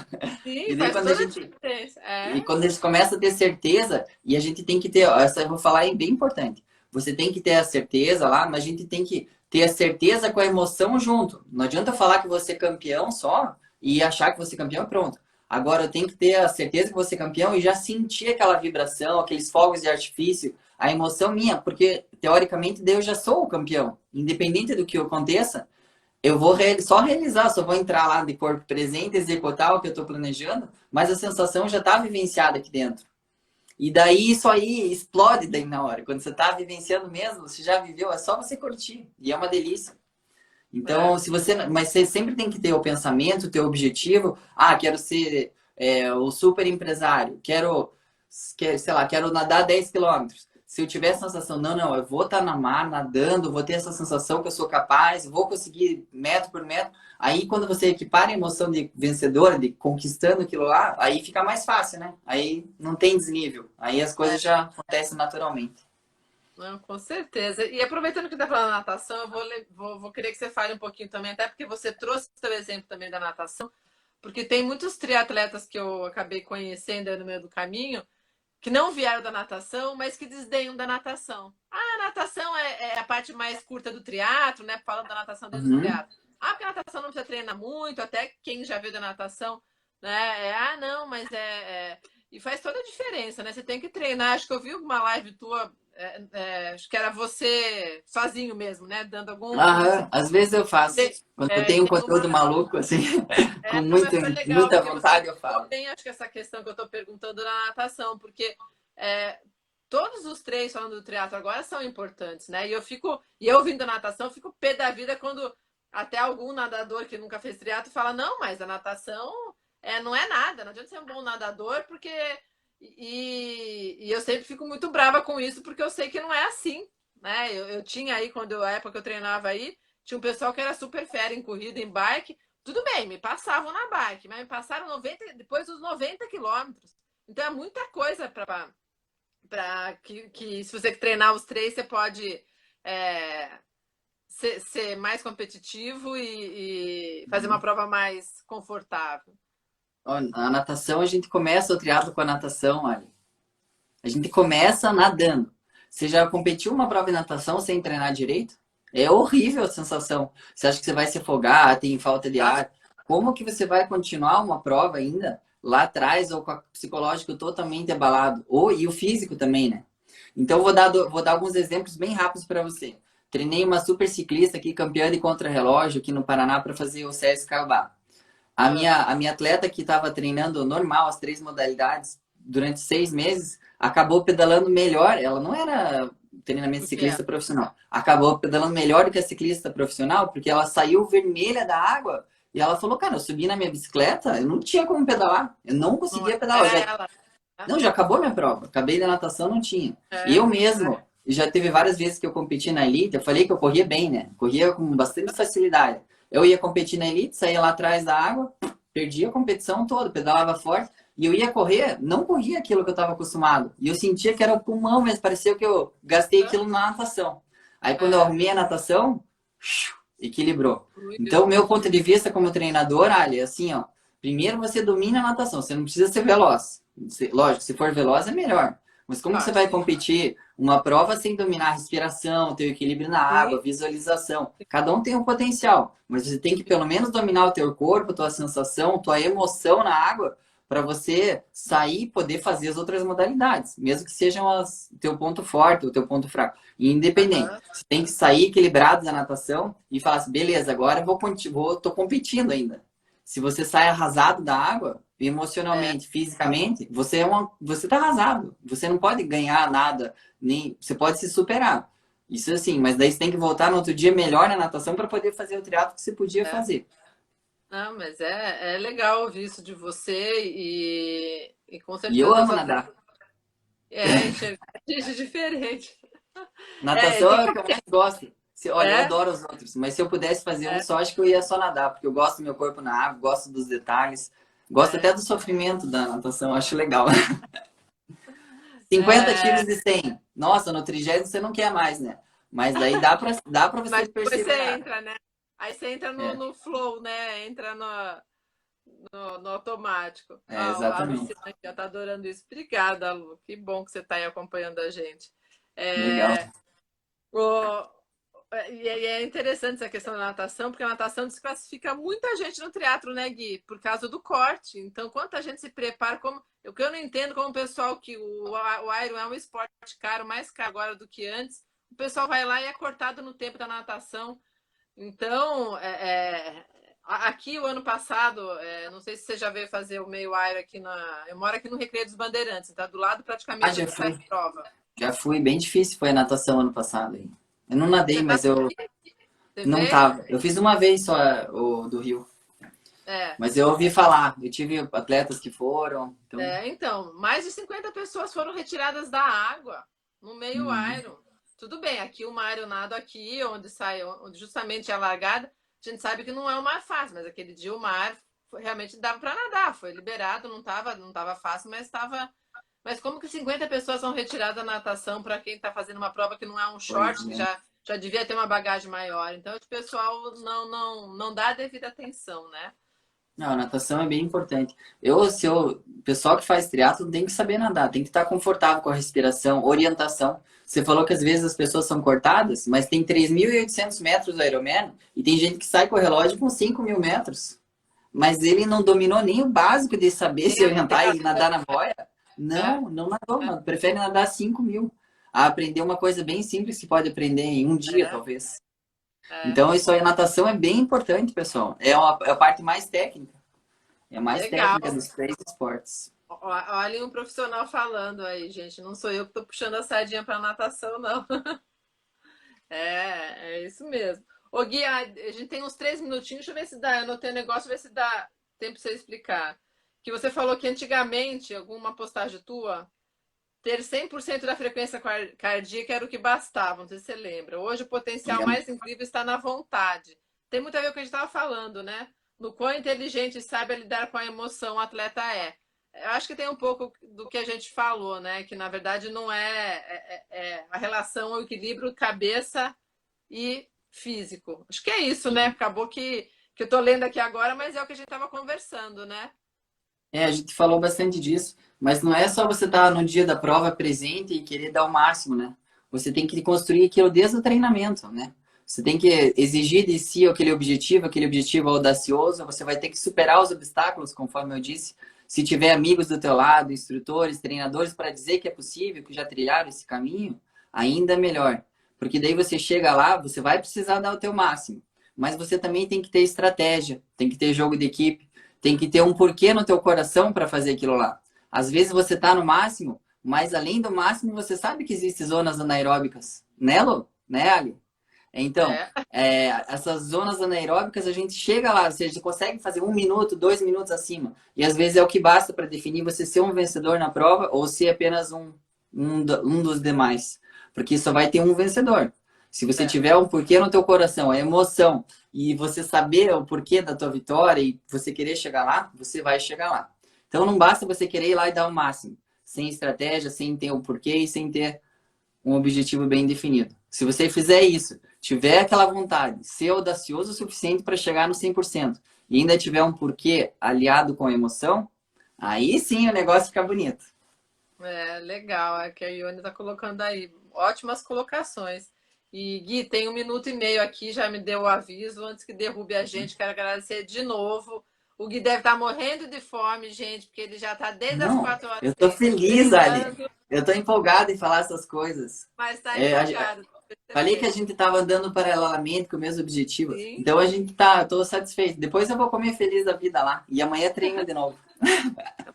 Sim, E daí faz quando a toda a gente diferença. e quando a gente começa a ter certeza, e a gente tem que ter, essa eu vou falar aí bem importante. Você tem que ter a certeza lá, mas a gente tem que ter a certeza com a emoção junto. Não adianta falar que você é campeão só e achar que você é campeão e pronto. Agora eu tenho que ter a certeza que você é campeão e já sentir aquela vibração, aqueles fogos de artifício, a emoção minha, porque teoricamente daí eu já sou o campeão. Independente do que aconteça, eu vou só realizar, só vou entrar lá de corpo presente, executar o que eu estou planejando, mas a sensação já está vivenciada aqui dentro. E daí isso aí explode daí na hora. Quando você está vivenciando mesmo, você já viveu, é só você curtir. E é uma delícia. Então, se você. Mas você sempre tem que ter o pensamento, o teu objetivo. Ah, quero ser o super empresário, sei lá, quero nadar 10 quilômetros. Se eu tiver essa sensação, não, eu vou estar na mar nadando, vou ter essa sensação que eu sou capaz, vou conseguir metro por metro. Aí, quando você equipara a emoção de vencedor, de conquistando aquilo lá, aí fica mais fácil, né? Aí não tem desnível. Aí as coisas já acontecem naturalmente. Não, com certeza. E aproveitando que está falando da natação, eu vou querer que você fale um pouquinho também, até porque você trouxe o seu exemplo também da natação, porque tem muitos triatletas que eu acabei conhecendo aí no meio do caminho, que não vieram da natação, mas que desdenham da natação. Ah, a natação é a parte mais curta do triatlo, né? Falando da natação dentro do triatlo. Ah, porque a natação não precisa treinar muito, até quem já veio da natação, né? Não, mas E faz toda a diferença, né? Você tem que treinar. Acho que eu vi uma live tua, acho que era você sozinho mesmo, né? Dando algum. Às vezes eu faço. Quando eu tenho um conteúdo maluco, assim, com Mas foi legal, muita porque vontade, você eu falo. bem, acho que essa questão que eu estou perguntando na natação, porque todos os três falando do triatlo agora são importantes, né? E eu ouvindo a natação, eu fico pé da vida quando até algum nadador que nunca fez triatlo fala, não, mas a natação não é nada, não adianta ser um bom nadador, porque... E eu sempre fico muito brava com isso, porque eu sei que não é assim, né? Eu tinha aí, a época que eu treinava aí, tinha um pessoal que era super fera em corrida, em bike, tudo bem, me passavam na bike, mas me passaram 90, depois dos 90 quilômetros. Então é muita coisa para que se você treinar os três, você pode ser mais competitivo e fazer uma prova mais confortável. A natação, a gente começa o triatlo com a natação, olha. A gente começa nadando. Você já competiu uma prova de natação sem treinar direito? É horrível a sensação. Você acha que você vai se afogar, tem falta de ar. Como que você vai continuar uma prova ainda lá atrás ou com o psicológico totalmente abalado? E o físico também, né? Então, vou dar alguns exemplos bem rápidos para você. Treinei uma super ciclista aqui, campeã de contrarrelógio aqui no Paraná para fazer o CSKA. A minha atleta que estava treinando normal, as 3 modalidades, durante 6 meses, acabou pedalando melhor. Ela não era treinamento de ciclista profissional. Acabou pedalando melhor do que a ciclista profissional, porque ela saiu vermelha da água e ela falou, cara, eu subi na minha bicicleta, eu não tinha como pedalar. Eu não conseguia pedalar. Não, já acabou minha prova. Acabei da natação, não tinha. Eu mesmo, já teve várias vezes que eu competi na elite, eu falei que eu corria bem, né? Corria com bastante facilidade. Eu ia competir na elite, saía lá atrás da água, perdia a competição toda, pedalava forte. E eu ia correr, não corria aquilo que eu estava acostumado. E eu sentia que era o pulmão, mas parecia que eu gastei aquilo na natação. Aí quando eu arrumei a natação, equilibrou. Então, meu ponto de vista como treinador, Ali, é assim, ó. Primeiro você domina a natação, você não precisa ser veloz. Lógico, se for veloz é melhor. Mas como que você vai competir uma prova sem dominar a respiração, ter o equilíbrio na água, visualização? Cada um tem um potencial, mas você tem que pelo menos dominar o teu corpo, tua sensação, tua emoção na água, para você sair e poder fazer as outras modalidades, mesmo que sejam o teu ponto forte, o teu ponto fraco. E independente, você tem que sair equilibrado da natação e falar assim, beleza, agora tô competindo ainda. Se você sai arrasado da água, emocionalmente, fisicamente, você tá arrasado. Você não pode ganhar nada, nem você pode se superar. Isso assim, mas daí você tem que voltar no outro dia melhor na natação para poder fazer o triatlo que você podia fazer. Não, mas é legal ouvir isso de você e com E eu certeza amo nadar. enxergar gente diferente. Natação é o que eu mais gosto. Olha, eu É, adoro os outros, mas se eu pudesse fazer um é, só, acho que eu ia só nadar, porque eu gosto do meu corpo na água, gosto dos detalhes, gosto até do sofrimento da natação, acho legal. 50 tiros é, de 100. Nossa, no 30º você não quer mais, né? Mas daí dá pra você mas depois você perseverar. entra, né? Aí você entra É, no flow, né? Entra no automático. A exatamente. Luciana já tá adorando isso. Obrigada, Lu. Que bom que você está aí acompanhando a gente. Legal. É, o, e é interessante essa questão da natação, porque a natação desclassifica muita gente no triatlo, né, Gui? Por causa do corte. Então, quanta gente se prepara como. O que eu não entendo como o pessoal que o Iron é um esporte caro, mais caro agora do que antes. O pessoal vai lá e é cortado no tempo da natação. Então, aqui o ano passado, não sei se você já veio fazer o meio Iron aqui na. Eu moro aqui no Recreio dos Bandeirantes, tá do lado praticamente Já onde sai fui. a prova. Já fui. Bem difícil foi a natação ano passado. Hein? Eu não nadei, Você tá mas eu aqui? Você não veio? tava. Eu fiz uma vez só o do Rio. É. Mas eu ouvi falar. Eu tive atletas que foram. Então, Então, mais de 50 pessoas foram retiradas da água no meio Iron. Tudo bem, aqui o Mário nado aqui, onde sai, onde justamente é a largada, a gente sabe que não é o mar fácil, mas aquele dia o mar realmente dava para nadar, foi liberado, não tava fácil, mas estava. Mas como que 50 pessoas são retiradas da natação para quem está fazendo uma prova que não é um pois short, que é. já devia ter uma bagagem maior? Então, o pessoal não dá a devida atenção, né? Não, natação é bem importante. O pessoal que faz triatlo tem que saber nadar, tem que estar confortável com a respiração, orientação. Você falou que às vezes as pessoas são cortadas, mas tem 3.800 metros do Ironman e tem gente que sai com o relógio com 5.000 metros. Mas ele não dominou nem o básico de saber se orientar e nadar na boia. É, Não nadou, mano. Prefere nadar 5.000. A aprender uma coisa bem simples que pode aprender em um dia, é, talvez. é. Então, isso aí, a natação é bem importante, pessoal. É a parte mais técnica. É a mais Legal. técnica dos 3 esportes. Olha um profissional falando aí, gente. Não sou eu que estou puxando a sardinha para natação, não. É isso mesmo. Ô, Gui, a gente tem uns 3 minutinhos, deixa eu ver se dá. Eu anotei um negócio, ver se dá tempo pra você explicar. Que você falou que antigamente, alguma postagem tua, ter 100% da frequência cardíaca era o que bastava, não sei se você lembra. Hoje o potencial mais incrível está na vontade. Tem muito a ver com o que a gente estava falando, né? No quão inteligente e sabe lidar com a emoção o atleta é. Eu acho que tem um pouco do que a gente falou, né? Que na verdade não é a relação, o equilíbrio cabeça e físico. Acho que é isso, né? Acabou que eu tô lendo aqui agora, mas é o que a gente estava conversando, né? É, a gente falou bastante disso, mas não é só você estar no dia da prova presente e querer dar o máximo, né? Você tem que construir aquilo desde o treinamento, né? Você tem que exigir de si aquele objetivo audacioso, você vai ter que superar os obstáculos, conforme eu disse. Se tiver amigos do teu lado, instrutores, treinadores para dizer que é possível, que já trilharam esse caminho, ainda melhor. Porque daí você chega lá, você vai precisar dar o teu máximo, mas você também tem que ter estratégia, tem que ter jogo de equipe, tem que ter um porquê no teu coração para fazer aquilo lá. Às vezes você está no máximo, mas além do máximo, você sabe que existem zonas anaeróbicas. Né, Lô? Né, Ali? Então, É, essas zonas anaeróbicas, a gente chega lá, você consegue fazer 1 minuto, 2 minutos acima. E às vezes é o que basta para definir você ser um vencedor na prova ou ser apenas um dos demais. Porque só vai ter um vencedor. Se você é. tiver um porquê no teu coração, a emoção, e você saber o porquê da tua vitória e você querer chegar lá, você vai chegar lá. Então não basta você querer ir lá e dar o máximo, sem estratégia, sem ter o porquê e sem ter um objetivo bem definido. Se você fizer isso, tiver aquela vontade, ser audacioso o suficiente para chegar no 100% e ainda tiver um porquê aliado com a emoção, aí sim o negócio fica bonito. É, legal, é que a Ione está colocando aí. Ótimas colocações. E Gui, tem 1 minuto e meio aqui, já me deu o aviso. Antes que derrube a gente, quero agradecer de novo. O Gui deve estar morrendo de fome, gente, porque ele já está desde as Não, 4 horas eu tô feliz, Ali. treinando, Eu tô empolgado em falar essas coisas. mas está É, empolgado, tô falei que a percebendo. gente estava andando paralelamente com o mesmo objetivo. Sim, Então a gente tá, tô satisfeito. Depois eu vou comer feliz da vida lá. E amanhã treino de novo.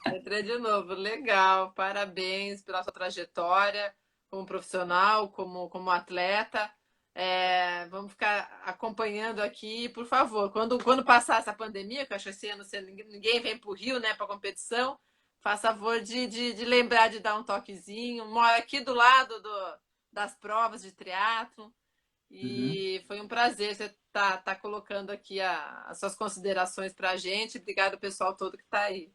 entrei de novo. Legal, parabéns pela sua trajetória como profissional, como atleta. É, vamos ficar acompanhando aqui, por favor. Quando passar essa pandemia, que eu acho que esse ano ninguém vem para o Rio, né, para competição, faça favor de lembrar de dar um toquezinho. Moro aqui do lado das provas de triatlo Uhum. e foi um prazer você tá colocando aqui as suas considerações para a gente. Obrigado, pessoal todo que está aí.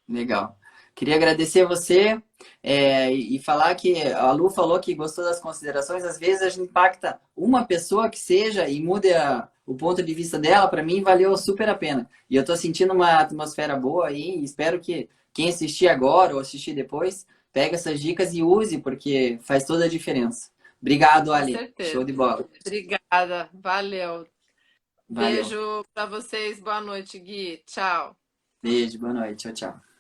Legal. Queria agradecer a você e falar que a Lu falou que gostou das considerações. Às vezes a gente impacta uma pessoa que seja e muda o ponto de vista dela. Para mim, valeu super a pena. E eu estou sentindo uma atmosfera boa aí. E espero que quem assistir agora ou assistir depois pegue essas dicas e use, porque faz toda a diferença. Obrigado, Com Ali. Show certeza. de bola. Obrigada. Valeu. Valeu. Beijo para vocês. Boa noite, Gui. Tchau. Beijo, boa noite. Tchau, tchau.